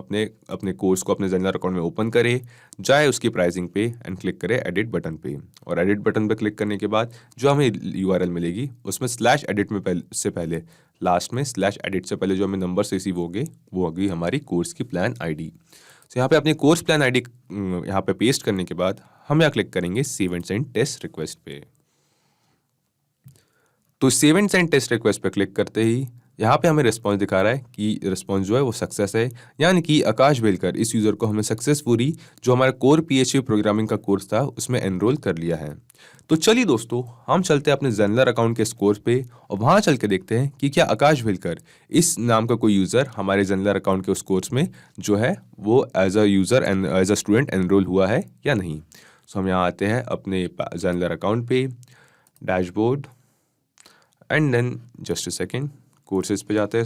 अपने कोर्स को अपने ज़ेनलर अकाउंट में ओपन करें, जाए उसकी प्राइसिंग पे एंड क्लिक करें एडिट बटन पे। और एडिट बटन पे क्लिक करने के बाद जो हमें यूआरएल मिलेगी उसमें स्लैश एडिट में से पहले लास्ट में स्लैश एडिट से पहले जो हमें नंबर्स रिसीव होंगे वो होगी हमारी कोर्स की प्लान आईडी। तो यहाँ पे अपनी कोर्स प्लान आईडी यहाँ पे पेस्ट करने के बाद हम यहाँ क्लिक करेंगे save and send test request पे। तो save and send test request पे क्लिक करते ही यहाँ पे हमें रिस्पॉन्स दिखा रहा है कि रिस्पॉन्स जो है वो सक्सेस है, यानी कि आकाश बेलकर इस यूज़र को हमने सक्सेसफुली जो हमारा कोर पीएचपी प्रोग्रामिंग का कोर्स था उसमें एनरोल कर लिया है। तो चलिए दोस्तों, हम चलते हैं अपने ज़ेनलर अकाउंट के स्कोर पे और वहाँ चल के देखते हैं कि क्या आकाश बेलकर इस नाम का कोई यूज़र हमारे ज़ेनलर अकाउंट के उस कोर्स में जो है वो as a user and as a student enroll हुआ है या नहीं। सो हम यहाँ आते हैं अपने ज़ेनलर अकाउंट पे, dashboard and then just a second courses पे जाते हैं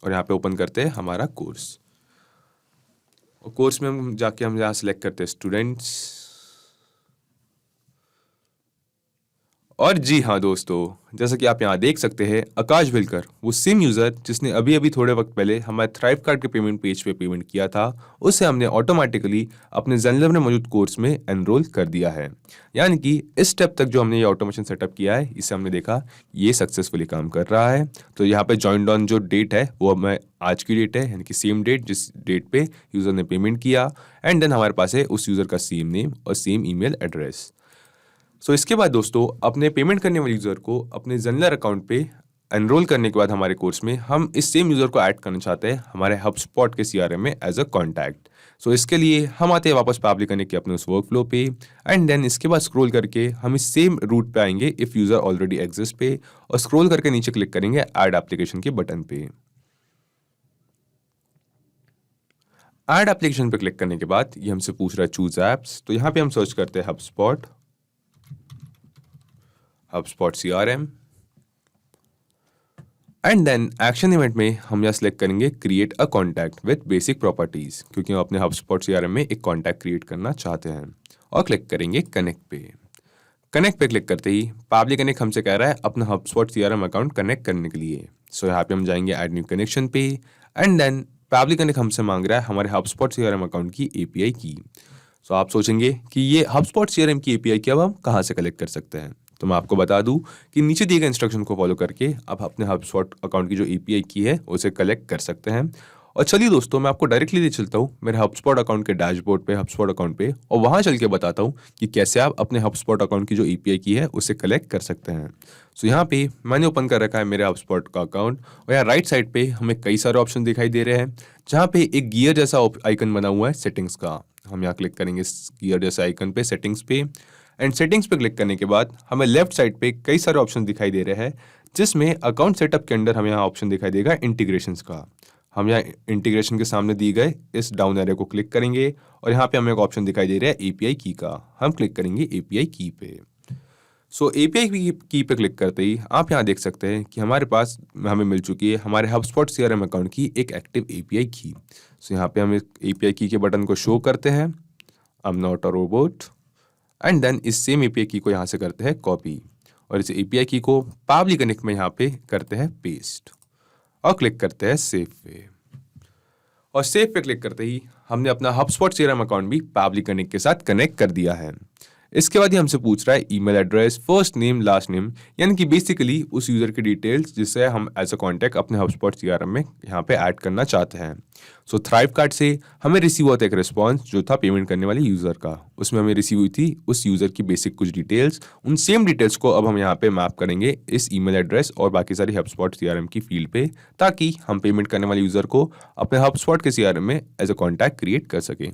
और यहाँ पे ओपन करते हैं हमारा कोर्स। और कोर्स में हम यहाँ सेलेक्ट करते हैं स्टूडेंट्स। और जी हाँ दोस्तों, जैसा कि आप यहाँ देख सकते हैं आकाश बेलकर वो सेम यूज़र जिसने अभी अभी थोड़े वक्त पहले हमारे थ्राइव कार्ड के पेमेंट पेज पे पेमेंट किया था, उसे हमने ऑटोमेटिकली अपने ज़ेनलर में मौजूद कोर्स में एनरोल कर दिया है। यानी कि इस स्टेप तक जो हमने ये ऑटोमेशन सेटअप किया है इससे हमने देखा ये सक्सेसफुली काम कर रहा है। तो यहाँ पे जॉइन ऑन जो डेट है वो हमें आज की डेट है, यानी कि सेम डेट जिस डेट पे यूज़र ने पेमेंट किया एंड देन हमारे पास है उस यूज़र का सेम नेम और सेम ईमेल एड्रेस। सो इसके बाद दोस्तों अपने पेमेंट करने वाले यूज़र को अपने ज़ेनलर अकाउंट पे एनरोल करने के बाद हमारे कोर्स में हम इस सेम यूज़र को ऐड करना चाहते हैं हमारे हबस्पॉट के सीआरएम में एज अ कॉन्टैक्ट। सो इसके लिए हम आते हैं वापस पैबली कनेक्ट के अपने उस वर्क फ्लो पे एंड देन इसके बाद स्क्रॉल करके हम इस सेम रूट पे आएंगे इफ़ यूज़र ऑलरेडी एग्जिस्ट पे और स्क्रॉल करके नीचे क्लिक करेंगे ऐड एप्लीकेशन के बटन पे। ऐड एप्लीकेशन पे क्लिक करने के बाद ये हमसे पूछ रहा है चूज एप्स, तो यहाँ पे हम सर्च करते हैं HubSpot. HubSpot CRM and then action event में हम यहाँ सेलेक्ट करेंगे create a contact with basic properties, क्योंकि हम अपने HubSpot CRM में एक कॉन्टैक्ट क्रिएट करना चाहते हैं, और क्लिक करेंगे कनेक्ट पे। कनेक्ट पे क्लिक करते ही पावली कनेक्ट हमसे कह रहा है अपना HubSpot CRM अकाउंट कनेक्ट करने के लिए। सो यहाँ पे हम जाएंगे ऐड न्यू कनेक्शन पे एंड देन पावली कनेक्ट हमसे मांग रहा है हमारे HubSpot CRM अकाउंट की API की। सो आप सोचेंगे कि ये HubSpot CRM की API की अब हम कहाँ से कलेक्ट कर सकते हैं, तो मैं आपको बता दूं कि नीचे दिए गए इंस्ट्रक्शन को फॉलो करके आप अपने HubSpot अकाउंट की जो API की है उसे कलेक्ट कर सकते हैं। और चलिए दोस्तों, मैं आपको डायरेक्टली ले चलता हूँ मेरे HubSpot अकाउंट के डैशबोर्ड पे, HubSpot अकाउंट पे, और वहाँ चल के बताता हूँ कि कैसे आप अपने HubSpot अकाउंट की जो API की है उसे कलेक्ट कर सकते हैं। सो यहाँ पे मैंने ओपन कर रखा है मेरे HubSpot का अकाउंट, और यहाँ राइट साइड पे हमें कई सारे ऑप्शन दिखाई दे रहे हैं, जहाँ पे एक गियर जैसा आइकन बना हुआ है सेटिंग्स का। हम यहाँ क्लिक करेंगे गियर जैसे आइकन पे, सेटिंग्स पे, एंड सेटिंग्स पे क्लिक करने के बाद हमें लेफ्ट साइड पे कई सारे ऑप्शन दिखाई दे रहे हैं, जिसमें अकाउंट सेटअप के अंदर हमें यहाँ ऑप्शन दिखाई देगा इंटीग्रेशंस का। हम यहाँ इंटीग्रेशन के सामने दी गए इस डाउन एरो को क्लिक करेंगे, और यहाँ पे हमें एक ऑप्शन दिखाई दे रहा है API की का। हम क्लिक करेंगे API की पे। सो API की पे क्लिक करते ही आप यहाँ देख सकते हैं कि हमारे पास हमें मिल चुकी है हमारे HubSpot CRM अकाउंट की एक एक्टिव API की। सो यहाँ पे हम API की के बटन को शो करते हैं, I am not a robot, and then इस सेम API की को यहाँ से करते हैं कॉपी, और इस API की को पावली कनेक्ट में यहाँ पे करते हैं पेस्ट, और क्लिक करते हैं सेव पे। और सेव पे क्लिक करते ही हमने अपना HubSpot CRM अकाउंट भी पावली कनेक्ट के साथ कनेक्ट कर दिया है। इसके बाद ये हमसे पूछ रहा है email address, first name, last name, यानी कि बेसिकली उस यूज़र की डिटेल्स जिसे हम एज अ कॉन्टैक्ट अपने HubSpot CRM में यहाँ पे ऐड करना चाहते हैं। सो थ्राइवकार्ट से हमें रिसीव हुआ था एक रिस्पॉन्स जो था पेमेंट करने वाले यूज़र का। उसमें हमें रिसीव हुई थी उस यूज़र की बेसिक कुछ डिटेल्स। उन सेम डिटेल्स को अब हम यहाँ पे मैप करेंगे इस ईमेल एड्रेस और बाकी सारी HubSpot CRM की फील्ड पे, ताकि हम पेमेंट करने वाले यूज़र को अपने HubSpot के CRM में एज अ कॉन्टैक्ट क्रिएट कर सकें।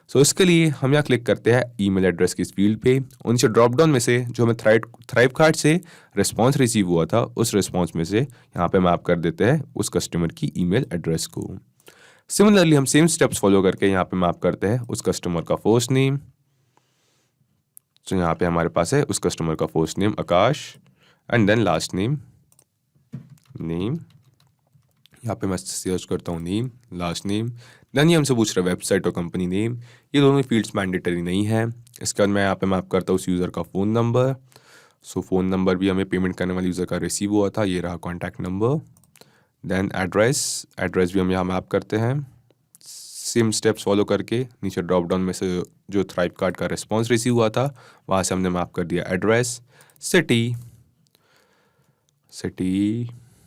सो इसके लिए हम यहाँ क्लिक करते हैं ईमेल एड्रेस की इस फील्ड पे। उनसे ड्रॉप डाउन में से जो हमें थ्राइवकार्ट से रिस्पॉन्स रिसीव हुआ था उस रिस्पॉन्स में से यहाँ पे मैप कर देते हैं उस कस्टमर की ईमेल एड्रेस को। सिमिलरली हम सेम स्टेप्स फॉलो करके यहाँ पे मैप करते हैं उस कस्टमर का फर्स्ट नेम। तो यहाँ पे हमारे पास है उस कस्टमर का first name Akash, and then last name, यहाँ पे मैं सर्च करता हूँ नेम, लास्ट नेम। देन ये हमसे पूछ रहा है वेबसाइट और कंपनी नेम, ये दोनों फील्ड्स मैंडेटरी नहीं है। इसके बाद मैं यहाँ पे मैप करता हूँ उस यूज़र का फ़ोन नंबर। सो फ़ोन नंबर भी हमें पेमेंट करने वाले यूज़र का रिसीव हुआ था, ये रहा कॉन्टैक्ट नंबर। देन एड्रेस भी हम यहाँ मैप करते हैं सेम स्टेप्स फॉलो करके। नीचे ड्रॉप डाउन में से जो थ्राइवकार्ट का रिस्पॉन्स रिसीव हुआ था वहाँ से हमने मैप कर दिया एड्रेस। सिटी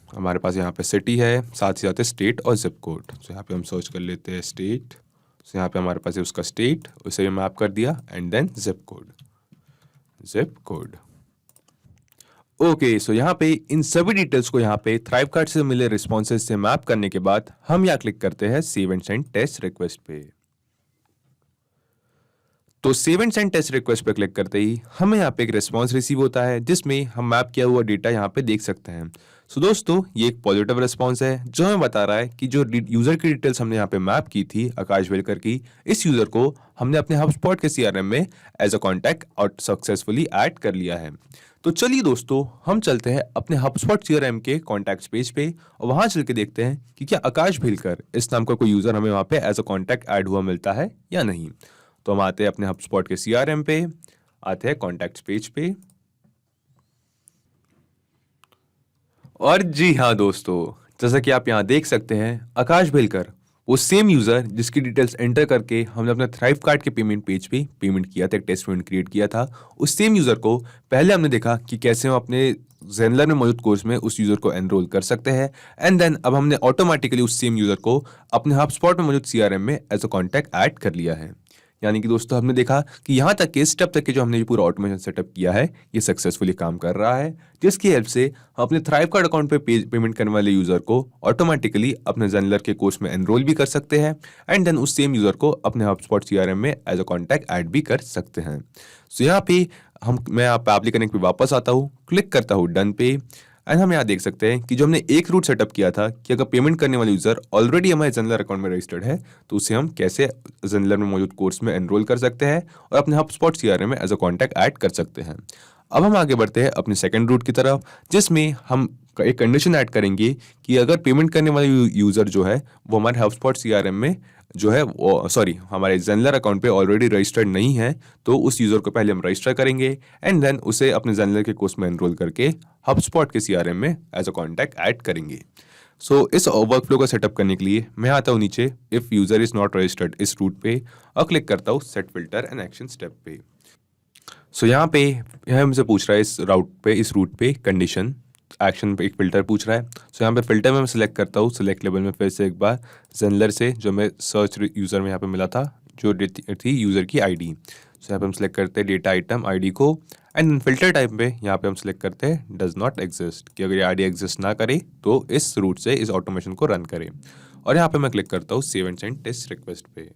हमारे पास यहाँ पे सिटी है, साथ ही साथ स्टेट और जिप कोड। तो यहाँ पे हम सर्च कर लेते हैं स्टेट। तो यहाँ पे हमारे पास है उसका स्टेट, उसे भी मैप कर दिया, and then zip code. Okay, so यहाँ पे इन सभी डिटेल्स को यहाँ पे थ्राइवकार्ट से मिले रिस्पॉन्सेज से मैप करने के बाद हम यहाँ क्लिक करते हैं save and send test request पे। तो save and send test request पे क्लिक करते ही हमें यहाँ पे एक रिस्पॉन्स रिसीव होता है, जिसमें हम मैप किया हुआ डेटा यहाँ पे देख सकते हैं। सो दोस्तों, ये एक पॉजिटिव रिस्पॉन्स है जो हमें बता रहा है कि जो यूजर की डिटेल्स हमने यहाँ पे मैप की थी आकाश वेलकर की, इस यूजर को हमने अपने HubSpot के CRM में एज अ कॉन्टैक्ट और सक्सेसफुली ऐड कर लिया है। तो चलिए दोस्तों, हम चलते हैं अपने HubSpot CRM के कॉन्टैक्ट पेज पे, और वहां चल के देखते हैं कि क्या आकाश भेलकर इस नाम का कोई यूजर हमें वहां पे एज अ कॉन्टैक्ट ऐड हुआ मिलता है या नहीं। तो हम आते हैं अपने HubSpot के CRM पे, आते हैं कॉन्टैक्ट पेज पे, और जी हाँ दोस्तों, जैसा कि आप यहाँ देख सकते हैं आकाश भेलकर वो सेम यूजर जिसकी डिटेल्स एंटर करके हमने अपने थ्राइवकार्ट के पेमेंट पेज पे पेमेंट किया था, एक टेस्ट पेमेंट क्रिएट किया था, उस सेम यूजर को पहले हमने देखा कि कैसे हम अपने ज़ेनलर में मौजूद कोर्स में उस यूजर को एनरोल कर सकते हैं, एंड देन अब हमने ऑटोमेटिकली उस सेम यूजर को अपने HubSpot में मौजूद CRM में एज अ कॉन्टैक्ट ऐड कर लिया है। यानी कि दोस्तों, हमने देखा कि यहाँ तक के स्टेप तक के जो हमने ये पूरा ऑटोमेशन सेटअप किया है ये सक्सेसफुली काम कर रहा है, जिसकी हेल्प से हम अपने थ्राइवकार्ट अकाउंट पे पेमेंट करने वाले यूजर को ऑटोमेटिकली अपने ज़ेनलर के कोर्स में एनरोल भी कर सकते हैं, एंड देन उस सेम यूजर को अपने HubSpot CRM में एज अ कॉन्टैक्ट ऐड भी कर सकते हैं। सो यहाँ पे मैं यहाँ पावली कनेक्ट पे वापस आता हूँ, क्लिक करता हूँ डन पे, एंड हम यहाँ देख सकते हैं कि जो हमने एक रूट सेटअप किया था कि अगर पेमेंट करने वाले यूजर ऑलरेडी हमारे ज़ेनलर अकाउंट में रजिस्टर्ड है तो उसे हम कैसे ज़ेनलर में मौजूद कोर्स में एनरोल कर सकते हैं और अपने HubSpot CRM में एज अ कॉन्टैक्ट ऐड कर सकते हैं। अब हम आगे बढ़ते हैं अपने सेकंड रूट की तरफ, जिसमें हम एक कंडीशन ऐड करेंगे कि अगर पेमेंट करने वाले यूज़र जो है वो हमारे HubSpot CRM में जो है वो हमारे ज़ेनलर अकाउंट पे ऑलरेडी रजिस्टर्ड नहीं है, तो उस यूज़र को पहले हम रजिस्टर करेंगे एंड देन उसे अपने ज़ेनलर के कोर्स में एनरोल करके HubSpot के CRM में एज अ कॉन्टैक्ट ऐड करेंगे। सो इस वर्कफ्लो को सेटअप करने के लिए मैं आता हूँ नीचे if user is not registered इस रूट पे और क्लिक करता हूँ set filter and action step पे। सो यहाँ पे यह हमसे पूछ रहा है इस रूट पे कंडीशन एक्शन पे एक फ़िल्टर पूछ रहा है। सो यहाँ पे फ़िल्टर में मैं सिलेक्ट करता हूँ सिलेक्ट लेबल में फिर से एक बार ज़ेनलर से जो मैं सर्च यूज़र में यहाँ पे मिला था जो थी यूज़र की आईडी। सो यहाँ पे हम सिलेक्ट करते हैं डेटा आइटम आईडी को एंड फिल्टर टाइप पे यहाँ पे हम सिलेक्ट करते हैं डज नॉट एग्जिस्ट कि अगर ये आईडी एग्जिस्ट ना करे तो इस रूट से इस ऑटोमेशन को रन करे। और यहाँ पे मैं क्लिक करता हूँ save and send test request पे।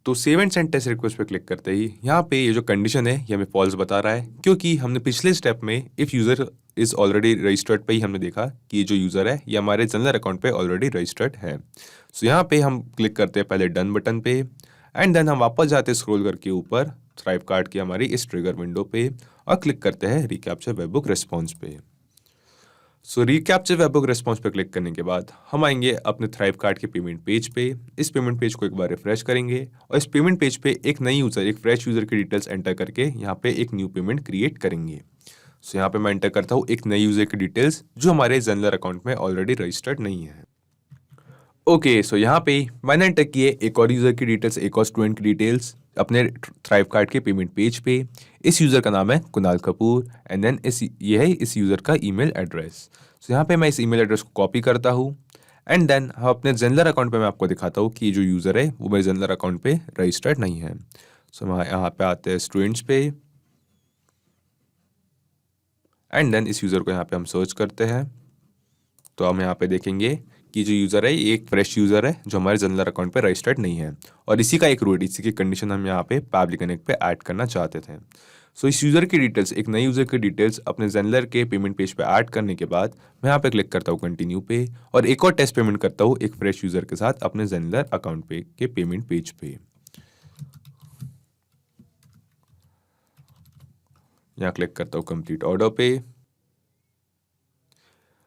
तो save and send test request पे क्लिक करते ही यहाँ पे ये जो कंडीशन है ये हमें फॉल्स बता रहा है, क्योंकि हमने पिछले स्टेप में if user is already registered पे ही हमने देखा कि ये जो यूज़र है ये हमारे ज़ेनलर अकाउंट पे ऑलरेडी रजिस्टर्ड है। सो यहाँ पे हम क्लिक करते हैं पहले डन बटन पे एंड देन हम वापस जाते हैं स्क्रॉल करके ऊपर थ्राइव कार्ड की हमारी इस ट्रिगर विंडो पे और क्लिक करते हैं रिकैप्चर वेबबुक रिस्पॉन्स पे। सो रिकैप्चर वेबबुक रिस्पॉन्स पे क्लिक करने के बाद हम आएंगे अपने थ्राइव कार्ड के पेमेंट पेज पे। इस पेमेंट पेज को एक बार रिफ्रेश करेंगे और इस पेमेंट पेज पे एक नई यूज़र एक फ्रेश यूज़र की डिटेल्स एंटर करके यहाँ पे एक न्यू पेमेंट क्रिएट करेंगे। सो यहाँ पे मैं एंटर करता हूँ एक नई यूज़र की डिटेल्स जो हमारे ज़ेनलर अकाउंट में ऑलरेडी रजिस्टर्ड नहीं है। ओके सो यहाँ पे मैंने एंटर किए एक और यूज़र की डिटेल्स एक और स्टूडेंट की डिटेल्स अपने थ्राइव कार्ड के पेमेंट पेज पे। इस यूज़र का नाम है कुणाल कपूर एंड देन ये है इस यूज़र का ईमेल एड्रेस। सो यहाँ पे मैं इस ईमेल एड्रेस को कॉपी करता हूँ एंड देन हम अपने ज़ेनलर अकाउंट पे मैं आपको दिखाता हूँ कि जो यूज़र है वो मेरे ज़ेनलर अकाउंट पे रजिस्टर्ड नहीं है। सो हम यहाँ पे आते हैं स्टूडेंट्स पे एंड देन इस यूज़र को यहाँ पे हम सर्च करते हैं। तो हम यहाँ पे देखेंगे कि जो यूज़र है ये एक फ्रेश यूज़र है जो हमारे ज़ेनलर अकाउंट पे रजिस्टर्ड नहीं है और इसी का एक रूट इसी की कंडीशन हम यहाँ पे पैबली कनेक्ट पे ऐड करना चाहते थे। सो इस यूज़र की डिटेल्स एक नई यूज़र की डिटेल्स अपने ज़ेनलर के पेमेंट पेज पे ऐड करने के बाद मैं यहाँ पे क्लिक करता हूँ कंटिन्यू पे और एक और टेस्ट पेमेंट करता हूँ एक फ्रेश यूज़र के साथ अपने ज़ेनलर अकाउंट पे के पेमेंट पेज पे। यहाँ क्लिक करता हूँ कंप्लीट ऑर्डर पे।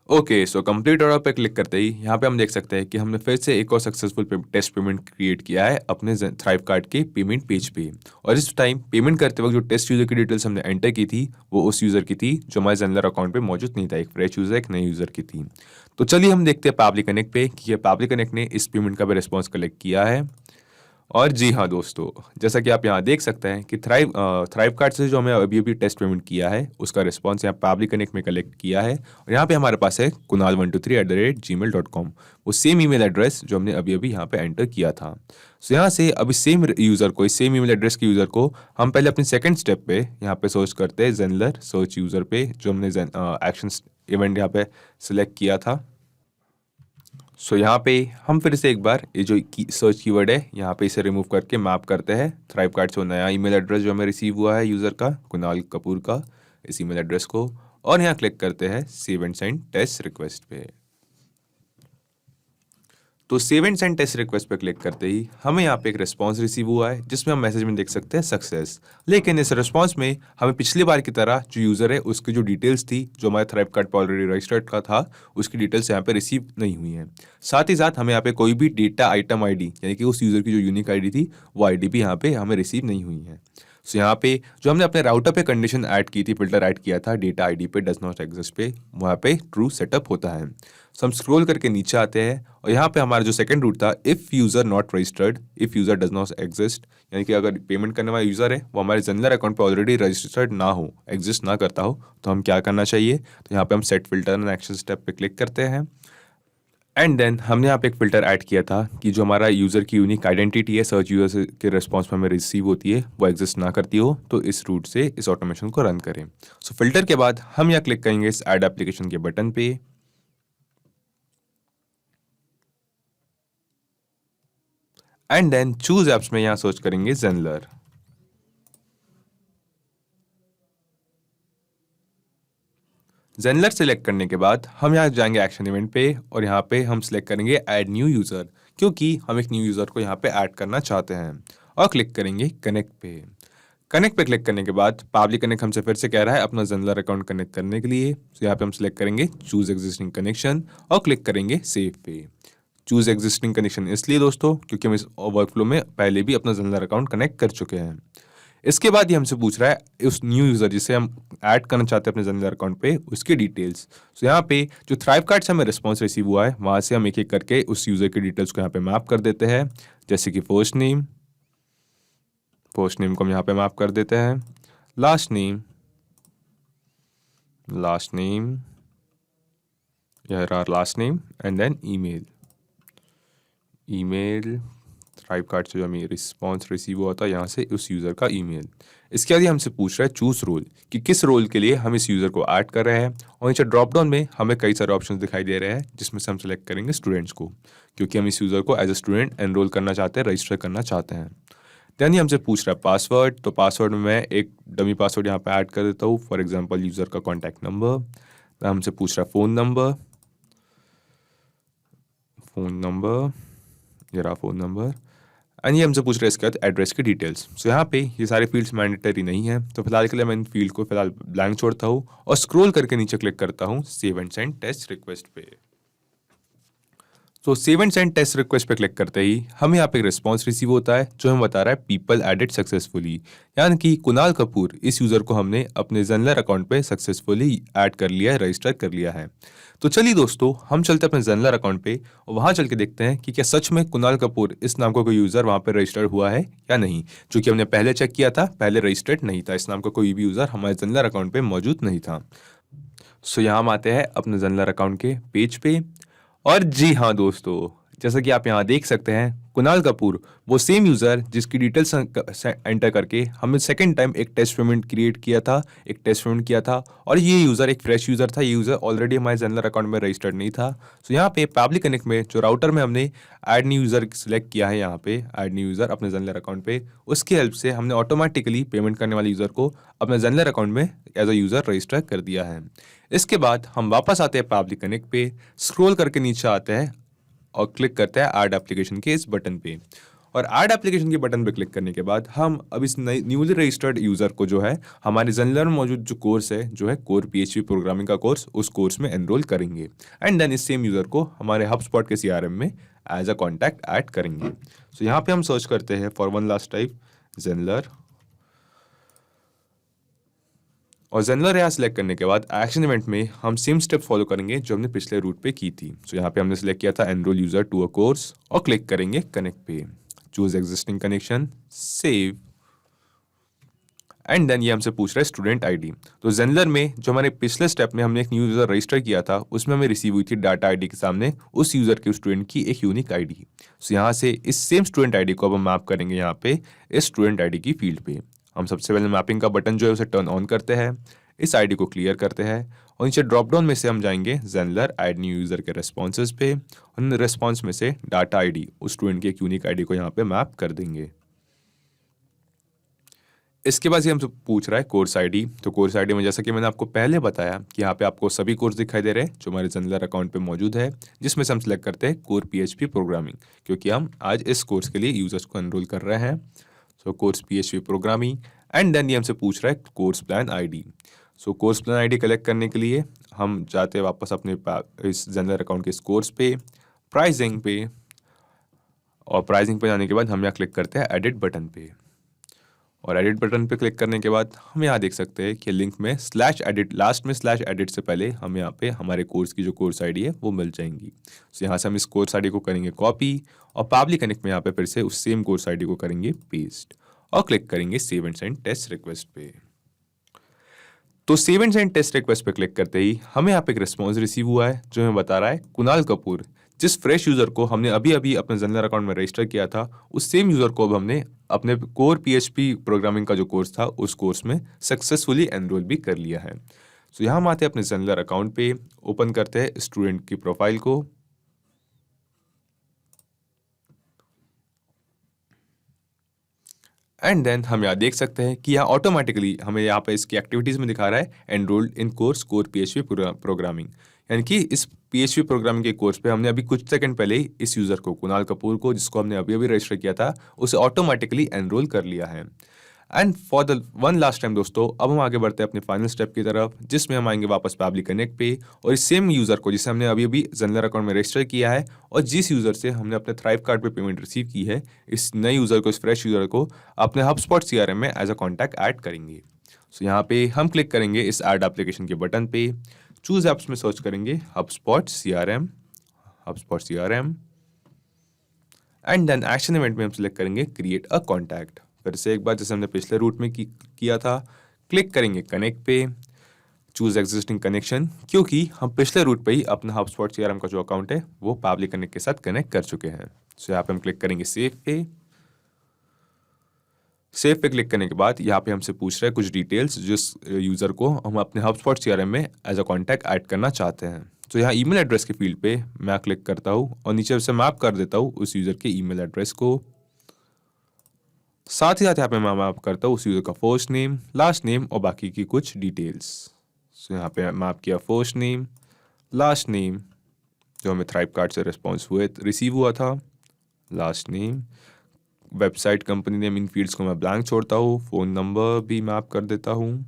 ओके सो कंप्लीट ऑर्डर पे क्लिक करते ही यहाँ पे हम देख सकते हैं कि हमने फिर से एक और सक्सेसफुल टेस्ट पेमेंट क्रिएट किया है अपने थ्राइव कार्ड के पेमेंट पेज पे। और इस टाइम पेमेंट करते वक्त जो टेस्ट यूज़र की डिटेल्स हमने एंटर की थी वो उस यूज़र की थी जो हमारे ज़ेनलर अकाउंट पे मौजूद नहीं था, एक फ्रेश यूज़र एक नए यूज़र की थी। तो चलिए हम देखते हैं पैबली कनेक्ट पे कि ये पैबली कनेक्ट ने इस पेमेंट का भी रिस्पॉन्स कलेक्ट किया है। और जी हाँ दोस्तों, जैसा कि आप यहाँ देख सकते हैं कि थ्राइव कार्ड से जो हमें अभी अभी टेस्ट पेमेंट किया है उसका रिस्पांस यहाँ पैबली कनेक्ट में कलेक्ट किया है और यहाँ पे हमारे पास है kunal123@gmail.com, वो सेम ईमेल एड्रेस जो हमने अभी अभी यहाँ पे एंटर किया था। सो यहाँ से अभी सेम यूज़र को इस सेम ईमेल एड्रेस के यूज़र को हम पहले अपने सेकंड स्टेप पे यहाँ पे सर्च करते हैं ज़ेनलर सर्च यूज़र पे जो हमने एक्शन इवेंट यहाँ पे सिलेक्ट किया था। सो यहाँ पे हम फिर से एक बार ये जो सर्च कीवर्ड है यहाँ पे इसे रिमूव करके मैप करते हैं थ्राइव कार्ड से वो नया ईमेल एड्रेस जो हमें रिसीव हुआ है यूज़र का कुणाल कपूर का इस ईमेल एड्रेस को और यहाँ क्लिक करते हैं save and send test request पे। तो save and send test request पे क्लिक करते ही हमें यहाँ पे एक रिस्पांस रिसीव हुआ है जिसमें हम मैसेज में देख सकते हैं सक्सेस। लेकिन इस रिस्पांस में हमें पिछली बार की तरह जो यूज़र है उसकी जो डिटेल्स थी जो हमारे थ्राइव कार्ड पर ऑलरेडी रजिस्टर्ड का था उसकी डिटेल्स यहाँ पे रिसीव नहीं हुई हैं। साथ ही साथ हमें यहाँ पे कोई भी डेटा आइटम आईडी यानी कि उस यूज़र की जो यूनिक आईडी थी वो आईडी भी यहाँ पे हमें रिसीव नहीं हुई है। सो यहाँ पे जो हमने अपने राउटर पे कंडीशन ऐड की थी फिल्टर ऐड किया था डेटा आईडी पे डज नॉट एग्जिस्ट पे वहाँ पे ट्रू सेटअप होता है। सो हम स्क्रॉल करके नीचे आते हैं और यहाँ पे हमारा जो सेकंड रूट था if user not registered if user does not exist यानी कि अगर पेमेंट करने वाला यूज़र है वो हमारे ज़ेनलर अकाउंट पे ऑलरेडी रजिस्टर्ड ना हो एग्जिस्ट ना करता हो तो हम क्या करना चाहिए। तो यहाँ पे हम set filter and action step पे क्लिक करते हैं एंड देन हमने यहाँ पे एक फ़िल्टर ऐड किया था कि जो हमारा यूज़र की यूनिक आइडेंटिटी है सर्च यूज़र के रिस्पॉन्स में हमें रिसीव होती है वो एग्जिस्ट ना करती हो तो इस रूट से इस ऑटोमेशन को रन करें। सो फिल्टर के बाद हम यहाँ क्लिक करेंगे इस ऐड एप्लीकेशन के बटन पे एंड देन चूज एप्स में यहाँ सर्च करेंगे ज़ेनलर। ज़ेनलर सेलेक्ट करने के बाद हम यहाँ जाएंगे एक्शन इवेंट पे और यहाँ पे हम सेलेक्ट करेंगे ऐड न्यू यूज़र क्योंकि हम एक न्यू यूज़र को यहाँ पे ऐड करना चाहते हैं और क्लिक करेंगे कनेक्ट पे। कनेक्ट पे क्लिक करने के बाद पावली कनेक्ट हमसे फिर से कह रहा है अपना ज़ेनलर अकाउंट कनेक्ट करने के लिए। तो यहाँ पे हम सिलेक्ट करेंगे चूज एग्जिस्टिंग कनेक्शन और क्लिक करेंगे सेव पे। चूज एग्जिस्टिंग कनेक्शन इसलिए दोस्तों क्योंकि हम इस वर्कफ्लो में पहले भी अपना ज़ेनलर अकाउंट कनेक्ट कर चुके हैं। इसके बाद ये हमसे पूछ रहा है उस न्यू यूज़र जिसे हम ऐड करना चाहते हैं अपने ज़ेनलर अकाउंट पे उसकी डिटेल्स। तो यहाँ पे जो थ्राइव कार्ड से हमें रिस्पॉन्स रिसीव हुआ है वहाँ से हम एक एक करके उस यूज़र की डिटेल्स को यहाँ पे मैप कर देते हैं। जैसे कि फर्स्ट नेम को हम यहाँ पे मैप कर देते हैं, last name last name and then email Thrive card से जो हमें रिस्पॉन्स रिसीव हुआ था यहाँ से उस यूज़र का ईमेल। इसके बाद ये हमसे पूछ रहा है चूज रोल कि किस रोल के लिए हम इस यूज़र को ऐड कर रहे हैं और नीचे ड्रॉप डाउन में हमें कई सारे ऑप्शंस दिखाई दे रहे हैं जिसमें से हम सेलेक्ट करेंगे स्टूडेंट्स को, क्योंकि हम इस यूज़र को एज ए स्टूडेंट एनरोल करना चाहते हैं, रजिस्टर करना चाहते हैं। देन ये हमसे पूछ रहा है पासवर्ड। तो पासवर्ड में मैं एक डमी पासवर्ड यहाँ पे ऐड कर देता हूँ, फॉर एग्जांपल यूज़र का कॉन्टैक्ट नंबर। तो हमसे पूछ रहा है फ़ोन नंबर एंड ये हमसे पूछ रहा है इसके बाद एड्रेस की डिटेल्स। सो यहाँ पे ये सारे फील्ड्स मैंडेटरी नहीं है, तो फिलहाल के लिए मैं इन फील्ड को फिलहाल ब्लैंक छोड़ता हूँ और स्क्रॉल करके नीचे क्लिक करता हूँ save and send test request पे। तो save and send test request पे क्लिक करते ही हमें यहाँ पे एक रिस्पॉन्स रिसीव होता है जो हमें बता रहा है पीपल एडेड सक्सेसफुली, यानी कि कुणाल कपूर इस यूज़र को हमने अपने ज़ेनलर अकाउंट पे सक्सेसफुली ऐड कर लिया है, रजिस्टर कर लिया है। तो चलिए दोस्तों हम चलते हैं अपने ज़ेनलर अकाउंट पे और वहाँ चल के देखते हैं कि क्या सच में कुणाल कपूर इस नाम का कोई यूज़र वहाँ पे रजिस्टर हुआ है या नहीं। चूँकि हमने पहले चेक किया था, पहले रजिस्टर्ड नहीं था, इस नाम का कोई भी यूज़र हमारे ज़ेनलर अकाउंट पे मौजूद नहीं था। सो यहाँ हम आते हैं अपने ज़ेनलर अकाउंट के पेज पे और जी हाँ दोस्तों, जैसा कि आप यहाँ देख सकते हैं कुणाल कपूर वो सेम यूज़र जिसकी डिटेल्स एंटर करके हमने सेकंड टाइम एक टेस्ट पेमेंट किया था और ये यूज़र एक फ्रेश यूज़र था। ये यूज़र ऑलरेडी हमारे ज़ेनलर अकाउंट में रजिस्टर्ड नहीं था। सो यहाँ पे पब्लिक कनेक्ट में जो राउटर में हमने ऐड न्यू यूज़र सिलेक्ट किया है, यहाँ पे ऐड न्यू यूज़र अपने ज़ेनलर अकाउंट पे, उसकी हेल्प से हमने ऑटोमेटिकली पेमेंट करने वाले यूज़र को अपने ज़ेनलर अकाउंट में एज अ यूज़र रजिस्टर कर दिया है। इसके बाद हम वापस आते हैं पब्लिक कनेक्ट पे, स्क्रॉल करके नीचे आते हैं और क्लिक करते हैं ऐड एप्लीकेशन के इस बटन पे। और ऐड एप्लीकेशन के बटन पे क्लिक करने के बाद हम अब इस न्यूली रजिस्टर्ड यूज़र को जो है हमारे ज़ेनलर में मौजूद जो कोर्स है जो है कोर PHP प्रोग्रामिंग का कोर्स, उस कोर्स में एनरोल करेंगे एंड देन इस सेम यूज़र को हमारे HubSpot के CRM में एज अ कॉन्टैक्ट ऐड करेंगे। सो यहाँ पे हम सर्च करते हैं फॉर वन लास्ट टाइप ज़ेनलर और ज़ेनलर यहाँ सेलेक्ट करने के बाद एक्शन इवेंट में हम सेम स्टेप फॉलो करेंगे जो हमने पिछले रूट पे की थी। सो यहाँ पे हमने सेलेक्ट किया था enroll user to a course और क्लिक करेंगे कनेक्ट पे, choose existing connection, save and then ये हमसे पूछ रहा है स्टूडेंट आईडी। तो ज़ेनलर में जो हमारे पिछले स्टेप में हमने एक न्यू यूज़र रजिस्टर किया था उसमें हमें रिसीव हुई थी डाटा आईडी के सामने उस यूज़र के स्टूडेंट की एक यूनिक आईडी। सो यहाँ से इस सेम स्टूडेंट आईडी को अब हम मैप करेंगे यहाँ पे इस स्टूडेंट आईडी की फील्ड पे। हम सबसे पहले मैपिंग का बटन जो है उसे टर्न ऑन करते हैं, इस आईडी को क्लियर करते हैं और नीचे ड्रॉप डाउन में से हम जाएंगे ज़ेनलर ऐड न्यू यूज़र के रेस्पॉन्सेज पे और उन रेस्पॉन्स में से डाटा आईडी उस स्टूडेंट की एक यूनिक आईडी को यहाँ पे मैप कर देंगे। इसके बाद ये हमसे पूछ रहा है कोर्स आईडी। तो कोर्स आईडी में जैसा कि मैंने आपको पहले बताया कि यहाँ पे आपको सभी कोर्स दिखाई दे रहे हैं जो हमारे ज़ेनलर अकाउंट पे मौजूद है, जिसमें से हम सेलेक्ट करते हैं कोर PHP प्रोग्रामिंग, क्योंकि हम आज इस कोर्स के लिए यूज़र्स को एनरोल कर रहे हैं। So course PHP programming and then ये हमसे पूछ रहा है course plan ID. So course plan ID collect करने के लिए हम जाते हैं वापस अपने इस ज़ेनलर अकाउंट के इस कोर्स पे, प्राइसिंग पे, और प्राइसिंग पे जाने के बाद हम यहाँ क्लिक करते हैं एडिट बटन पे और एडिट बटन पे क्लिक करने के बाद हम यहाँ देख सकते हैं कि लिंक में /edit, लास्ट में /edit से पहले हम यहाँ पे हमारे कोर्स की जो कोर्स आईडी है वो मिल जाएंगी। तो यहाँ से हम इस कोर्स आईडी को करेंगे कॉपी और पब्लिक कनेक्ट में यहाँ पे फिर से उस सेम कोर्स आईडी को करेंगे पेस्ट और क्लिक करेंगे save and send test request पे। तो save and send test request पे क्लिक करते ही हमें यहाँ पे एक रिस्पॉन्स रिसीव हुआ है जो हमें बता रहा है कुणाल कपूर जिस फ्रेश यूज़र को हमने अभी अभी अपने ज़ेनलर अकाउंट में रजिस्टर किया था उस सेम यूज़र को अब हमने अपने कोर PHP प्रोग्रामिंग का जो कोर्स था उस कोर्स में सक्सेसफुली एनरोल भी कर लिया है। सो यहाँ हम आते हैं अपने ज़ेनलर अकाउंट पे, ओपन करते हैं स्टूडेंट की प्रोफाइल को एंड देन हम यहाँ देख सकते हैं कि यहाँ ऑटोमेटिकली हमें यहाँ पे इसकी एक्टिविटीज़ में दिखा रहा है enrolled in course core PHP programming, यानी कि इस PHP प्रोग्रामिंग के कोर्स पे हमने अभी कुछ सेकंड पहले ही इस यूज़र को कुणाल कपूर को जिसको हमने अभी अभी रजिस्टर किया था उसे ऑटोमेटिकली एनरोल कर लिया है। And for the one last time दोस्तों, अब हम आगे बढ़ते हैं अपने फाइनल स्टेप की तरफ, जिसमें हम आएंगे वापस पैबली कनेक्ट पे और इस सेम यूजर को जिसे हमने अभी अभी ज़ेनलर अकाउंट में रजिस्टर किया है और जिस यूजर से हमने अपने थ्राइव कार्ड पे पेमेंट रिसीव की है, इस नए यूजर को, इस फ्रेश यूजर को अपने हबस्पॉट सीआरएम में एज अ कॉन्टैक्ट ऐड करेंगे। सो यहाँ पे हम क्लिक करेंगे इस ऐड एप्लीकेशन के बटन पे, चूज एप्स में सर्च करेंगे HubSpot CRM, HubSpot CRM and then action event में हम सिलेक्ट करेंगे क्रिएट अ कॉन्टैक्ट। फिर से एक बार जैसे हमने पिछले रूट में किया था, क्लिक करेंगे कनेक्ट पे, चूज एग्जिस्टिंग कनेक्शन, क्योंकि हम पिछले रूट पे ही अपना हबस्पॉट सीआरएम का जो अकाउंट है वो पैबली कनेक्ट के साथ कनेक्ट कर चुके हैं। सो यहाँ पे हम क्लिक करेंगे सेव पे। सेव पे क्लिक करने के बाद यहाँ पे हमसे पूछ रहा है कुछ डिटेल्स जिस यूजर को हम अपने हबस्पॉट सीआरएम में एज अ कॉन्टैक्ट ऐड करना चाहते हैं। तो यहाँ ईमेल एड्रेस के फील्ड पे मैं क्लिक करता हूँ और नीचे से मैप कर देता हूँ उस यूजर के ईमेल एड्रेस को। साथ ही साथ यहाँ पे मैं मैप करता हूँ उस यूजर का फर्स्ट नेम, लास्ट नेम और बाकी की कुछ डिटेल्स। सो यहाँ पे मैप किया फर्स्ट नेम, लास्ट नेम जो हमें थ्राइव कार्ड से रिस्पॉन्स रिसीव हुआ था, last name, website, company name, इन फील्ड्स को मैं ब्लैंक छोड़ता हूँ, फ़ोन नंबर भी मैप कर देता हूँ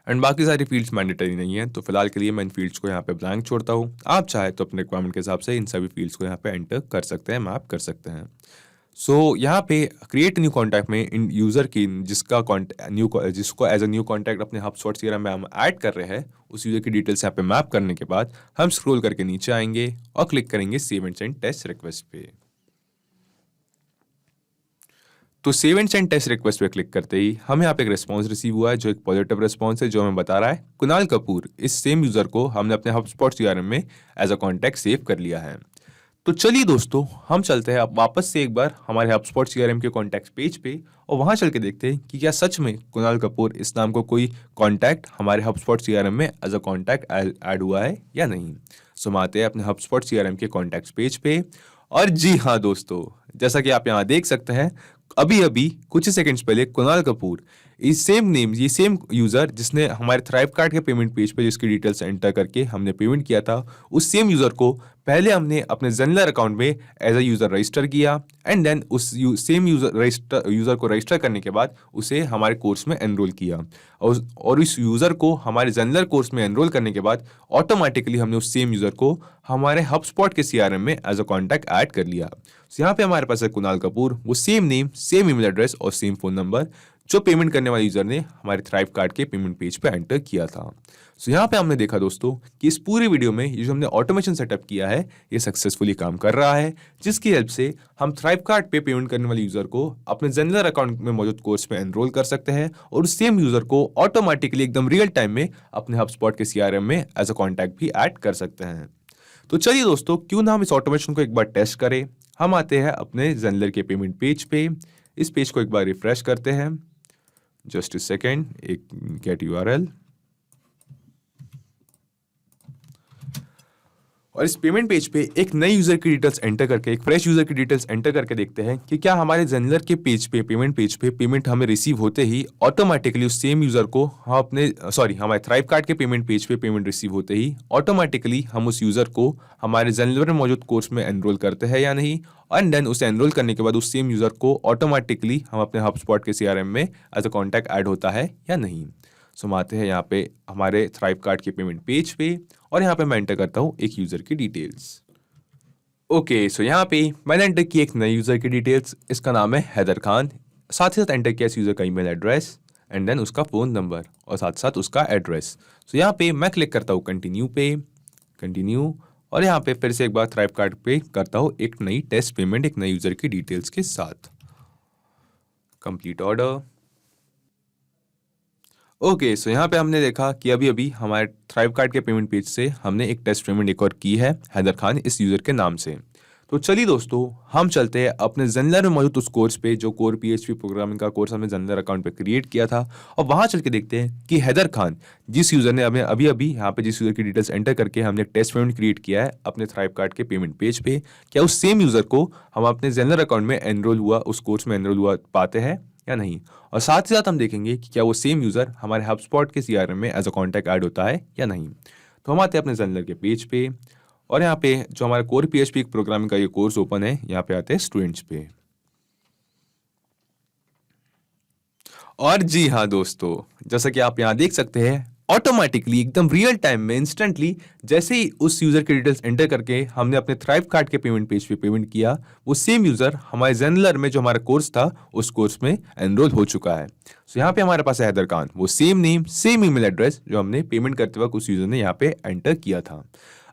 एंड बाकी सारी फील्ड्स मैंडेटरी नहीं है, तो फिलहाल के लिए मैं इन फील्ड्स को यहाँ पे ब्लैंक छोड़ता हूँ। आप चाहे तो अपने रिक्वायरमेंट के हिसाब से इन सभी फील्ड्स को यहाँ पे एंटर कर सकते हैं, मैप कर सकते हैं। सो यहाँ पे क्रिएट न्यू कॉन्टैक्ट में इन यूज़र की जिसको एज अ न्यू कॉन्टैक्ट अपने हबस्पॉट सीआरएम में हम ऐड कर रहे हैं, उस यूज़र की डिटेल्स यहाँ पे मैप करने के बाद हम स्क्रॉल करके नीचे आएंगे और क्लिक करेंगे save and send test request पे। तो save and send test request पे क्लिक करते ही हमें यहाँ पे एक रिस्पॉन्स रिसीव हुआ है जो एक पॉजिटिव रिस्पॉन्स है, जो हमें बता रहा है कुणाल कपूर, इस सेम यूज़र को हमने अपने हबस्पॉट सीआरएम में एज अ कॉन्टैक्ट सेव कर लिया है। तो चलिए दोस्तों, हम चलते हैं अब वापस से एक बार हमारे हबस्पॉट सीआरएम के कॉन्टैक्ट पेज पे और वहाँ चल के देखते हैं कि क्या सच में कुणाल कपूर इस नाम को कोई कॉन्टैक्ट हमारे हबस्पॉट सीआरएम में एज अ कॉन्टैक्ट ऐड हुआ है या नहीं। सो हम आते हैं अपने हबस्पॉट सीआरएम के कॉन्टैक्ट पेज पे और जी हाँ दोस्तों, जैसा कि आप यहाँ देख सकते हैं, अभी अभी कुछ ही सेकंड्स पहले कुणाल कपूर, इस सेम नेम, ये सेम यूजर जिसने हमारे थ्राइव कार्ड के पेमेंट पेज पे जिसकी डिटेल्स एंटर करके हमने पेमेंट किया था, उस सेम यूजर को पहले हमने अपने ज़ेनलर अकाउंट में एज अ यूजर रजिस्टर किया एंड देन उस सेम यूजर को रजिस्टर करने के बाद उसे हमारे कोर्स में एनरोल किया और इस यूजर को हमारे ज़ेनलर कोर्स में एनरोल करने के बाद ऑटोमेटिकली हमने उस सेम यूजर को हमारे हबस्पॉट के सीआरएम में एज अ कॉन्टैक्ट ऐड कर लिया। यहाँ पे हमारे पास है कुणाल कपूर, वो same name, same email address और सेम फोन नंबर जो पेमेंट करने वाले यूजर ने हमारे थ्राइव कार्ड के पेमेंट पेज पे एंटर किया था। सो यहाँ पे हमने देखा दोस्तों कि इस पूरी वीडियो में ये जो हमने ऑटोमेशन सेटअप किया है ये सक्सेसफुली काम कर रहा है, जिसकी हेल्प से हम थ्राइव कार्ड पे पेमेंट करने वाले यूजर को अपने ज़ेनलर अकाउंट में मौजूद कोर्स में एनरोल कर सकते हैं और उस सेम यूजर को ऑटोमेटिकली एकदम रियल टाइम में अपने हबस्पॉट के सीआरएम में एज अ कॉन्टैक्ट भी ऐड कर सकते हैं। तो चलिए दोस्तों, क्यों ना हम इस ऑटोमेशन को एक बार टेस्ट करें। हम आते हैं अपने ज़ेनलर के पेमेंट पेज पे, इस पेज को एक बार रिफ्रेश करते हैं, जस्ट अ सेकेंड, एक गेट यूआरएल, और इस पेमेंट पेज पे एक नए यूजर की डिटेल्स एंटर करके, एक फ्रेश यूजर की डिटेल्स एंटर करके देखते हैं कि क्या हमारे ज़ेनलर के पेज पे, पेमेंट पेज पे पेमेंट हमें रिसीव होते ही ऑटोमेटिकली उस सेम यूजर को हम हमारे थ्राइव कार्ड के पेमेंट पेज पे पेमेंट रिसीव होते ही ऑटोमेटिकली हम उस यूजर को हमारे ज़ेनलर में मौजूद कोर्स में एनरोल करते हैं या नहीं, एंड देन उसे एनरोल करने के बाद उस सेम यूजर को ऑटोमेटिकली हम अपने हबस्पॉट के सीआरएम में एज अ कॉन्टैक्ट ऐड होता है या नहीं। सो हम आते हैं यहाँ पे हमारे थ्राइव कार्ड के पेमेंट पेज पे और यहाँ पे मैं एंटर करता हूँ एक यूजर की डिटेल्स। ओके, सो यहाँ पे मैंने एंटर की एक नई यूजर की डिटेल्स, इसका नाम है हैदर खान। साथ ही साथ एंटर किया इस यूजर का ईमेल एड्रेस एंड देन उसका फ़ोन नंबर और साथ साथ उसका एड्रेस। सो यहाँ पे मैं क्लिक करता हूँ कंटिन्यू पे, कंटिन्यू, और यहाँ पे फिर से एक बार थ्राइव कार्ड पे करता हूँ एक नई टेस्ट पेमेंट एक नई यूजर की डिटेल्स के साथ। Complete order. ओके, सो यहाँ पे हमने देखा कि अभी अभी हमारे थ्राइव कार्ड के पेमेंट पेज से हमने एक टेस्ट पेमेंट एक और की है हैदर खान इस यूजर के नाम से। तो चलिए दोस्तों, हम चलते हैं अपने ज़ेनलर में मौजूद उस कोर्स पे जो कोर पीएचपी प्रोग्रामिंग का कोर्स हमने ज़ेनलर अकाउंट पे क्रिएट किया था और वहाँ चल के देखते हैं कि हैदर खान, जिस यूज़र ने हमें अभी अभी यहाँ पे जिस यूज़र की डिटेल्स एंटर करके हमने एक टेस्ट पेमेंट क्रिएट किया है अपने थ्राइव कार्ड के पेमेंट पेज पे, क्या उस सेम यूज़र को हम अपने ज़ेनलर अकाउंट में एनरोल हुआ, उस कोर्स में एनरोल हुआ पाते हैं या नहीं। और साथ ही साथ हम देखेंगे कि क्या वो सेम यूज़र हमारे हबस्पॉट के सीआरएम में एज अ कॉन्टैक्ट ऐड होता है या नहीं। तो हम आते हैं अपने ज़ेनलर के पेज पे और यहाँ पे जो हमारा कोर पीएचपी प्रोग्रामिंग का ये कोर्स ओपन है, यहाँ पे आते हैं स्टूडेंट्स पे। और जी हाँ दोस्तों, जैसा कि आप यहाँ देख सकते हैं, ऑटोमेटिकली एकदम रियल टाइम में इंस्टेंटली जैसे ही उस यूजर की डिटेल्स एंटर करके हमने अपने थ्राइव कार्ड के पेमेंट पेज पे पेमेंट किया, वो सेम यूजर हमारे ज़ेनलर में जो हमारा कोर्स था उस कोर्स में एनरोल हो चुका है। सो यहाँ पे हमारे पास है हैदर खान, वो same name same email address जो हमने पेमेंट करते वक्त उस यूजर ने यहाँ पे एंटर किया था।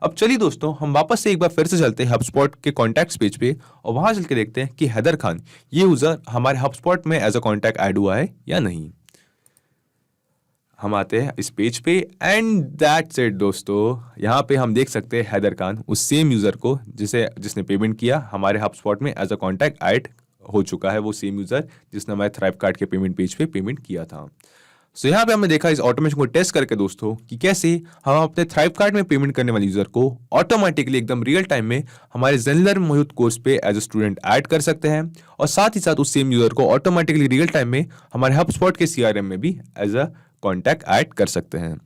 अब चलिए दोस्तों, हम वापस से एक बार फिर से चलते हैं हबस्पॉट के कॉन्टैक्ट्स पेज पे और वहां चल के देखते हैं कि हैदर खान ये यूजर हमारे हबस्पॉट में एज अ कॉन्टैक्ट ऐड हुआ है या नहीं। हम आते हैं इस पेज पे एंड दैट्स इट दोस्तों, यहाँ पे हम देख सकते हैं हैदर खान उस सेम यूजर को जिसने पेमेंट किया हमारे हबस्पॉट में एज अ कॉन्टैक्ट ऐड हो चुका है, वो सेम यूजर जिसने हमारे थ्राइव कार्ड के पेमेंट पेज पे पेमेंट किया था। सो यहाँ पे हमने देखा इस ऑटोमेशन को टेस्ट करके दोस्तों कि कैसे हम अपने थ्राइव कार्ड में पेमेंट करने वाले यूजर को ऑटोमेटिकली एकदम रियल टाइम में हमारे ज़ेनलर में मौजूद कोर्स पे एज अ स्टूडेंट ऐड कर सकते हैं और साथ ही साथ उस सेम यूजर को ऑटोमेटिकली रियल टाइम में हमारे हबस्पॉट के सीआरएम में भी एज अ कॉन्टैक्ट ऐड कर सकते हैं।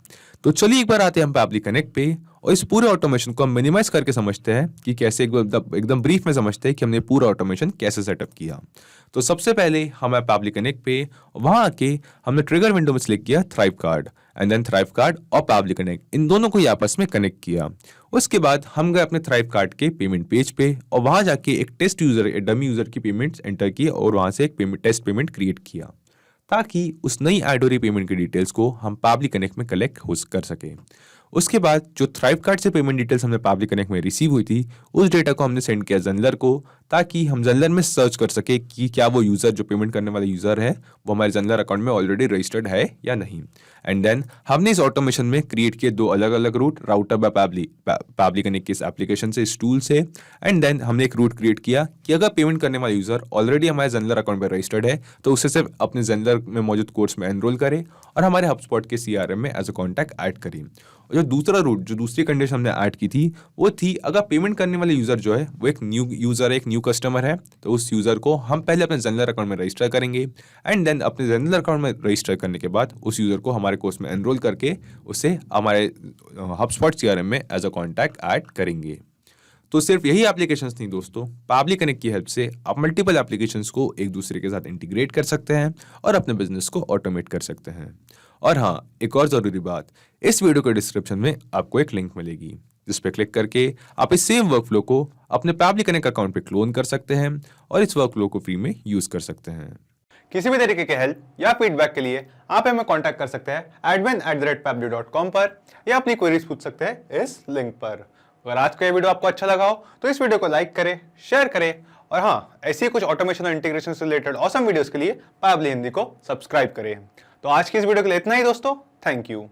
तो चलिए एक बार आते हैं हम पैबली कनेक्ट पे और इस पूरे ऑटोमेशन को हम मिनिमाइज करके समझते हैं कि कैसे एकदम ब्रीफ में समझते हैं कि हमने पूरा ऑटोमेशन कैसे सेटअप किया। तो सबसे पहले हम पैबली कनेक्ट पे वहां आके हमने ट्रिगर विंडो में सिलेक्ट किया Thrive card and then Thrive card और पैबली कनेक्ट, इन दोनों को ही आपस में कनेक्ट किया। उसके बाद हम गए अपने थ्राइव कार्ड के पेमेंट पेज पे और वहां जाके एक टेस्ट यूजर डमी यूजर की पेमेंट्स एंटर की और वहां से एक टेस्ट पेमेंट क्रिएट किया ताकि उस नई ऐड हो रही पेमेंट की डिटेल्स को हम पैबली कनेक्ट में कलेक्ट कर सके। उसके बाद जो थ्राइव कार्ड से पेमेंट डिटेल्स हमने पैबली कनेक्ट में रिसीव हुई थी उस डेटा को हमने सेंड किया ज़ेनलर को ताकि हम ज़ेनलर में सर्च कर सके कि क्या वो यूज़र जो पेमेंट करने वाला यूज़र है वो हमारे ज़ेनलर अकाउंट में ऑलरेडी रजिस्टर्ड है या नहीं। एंड देन हमने इस ऑटोमेशन में क्रिएट किए दो अलग अलग route, router by Pabbly connect के इस एप्लीकेशन से, इस टूल से। एंड देन हमने एक रूट क्रिएट किया कि अगर पेमेंट करने वाला यूज़र ऑलरेडी हमारे ज़ेनलर अकाउंट में रजिस्टर्ड है तो उसे सिर्फ अपने ज़ेनलर में मौजूद कोर्स में एनरोल करे और हमारे हबस्पॉट के सीआरएम में एज अ कॉन्टैक्ट ऐड करें। और जो दूसरा रूट, जो दूसरी कंडीशन हमने ऐड की थी वो थी अगर पेमेंट करने वाले यूज़र जो है वो एक न्यू यूज़र है, एक न्यू कस्टमर है, तो उस यूज़र को हम पहले अपने ज़ेनलर अकाउंट में रजिस्टर करेंगे एंड देन अपने ज़ेनलर अकाउंट में रजिस्टर करने के बाद उस यूज़र को हमारे कोर्स में एनरोल करके उसे हमारे हबस्पॉट सीआरएम में एज अ कॉन्टैक्ट ऐड करेंगे। तो सिर्फ यही एप्लीकेशंस नहीं दोस्तों, पैबली कनेक्ट की हेल्प से आप मल्टीपल एप्लीकेशंस को एक दूसरे के साथ इंटीग्रेट कर सकते हैं और अपने बिजनेस को ऑटोमेट कर सकते हैं। और हाँ, एक और ज़रूरी बात, इस वीडियो के डिस्क्रिप्शन में आपको एक लिंक मिलेगी जिस पर क्लिक करके आप इस सेम वर्कफ्लो को अपने पैबली कनेक्ट अकाउंट पे क्लोन कर सकते हैं और इस वर्कफ्लो को फ्री में यूज़ कर सकते हैं। किसी भी तरीके के हेल्प या फीडबैक के लिए आप हमें कांटेक्ट कर सकते हैं admin@pably.com पर या अपनी क्वेरीज पूछ सकते हैं इस लिंक पर। अगर आज का ये वीडियो आपको अच्छा लगा हो तो इस वीडियो को लाइक करें, शेयर करें और हाँ, ऐसी ही कुछ ऑटोमेशन और इंटीग्रेशन से रिलेटेड ऑसम वीडियोस के लिए पैबली हिंदी को सब्सक्राइब करें। तो आज की इस वीडियो के लिए इतना ही दोस्तों, थैंक यू।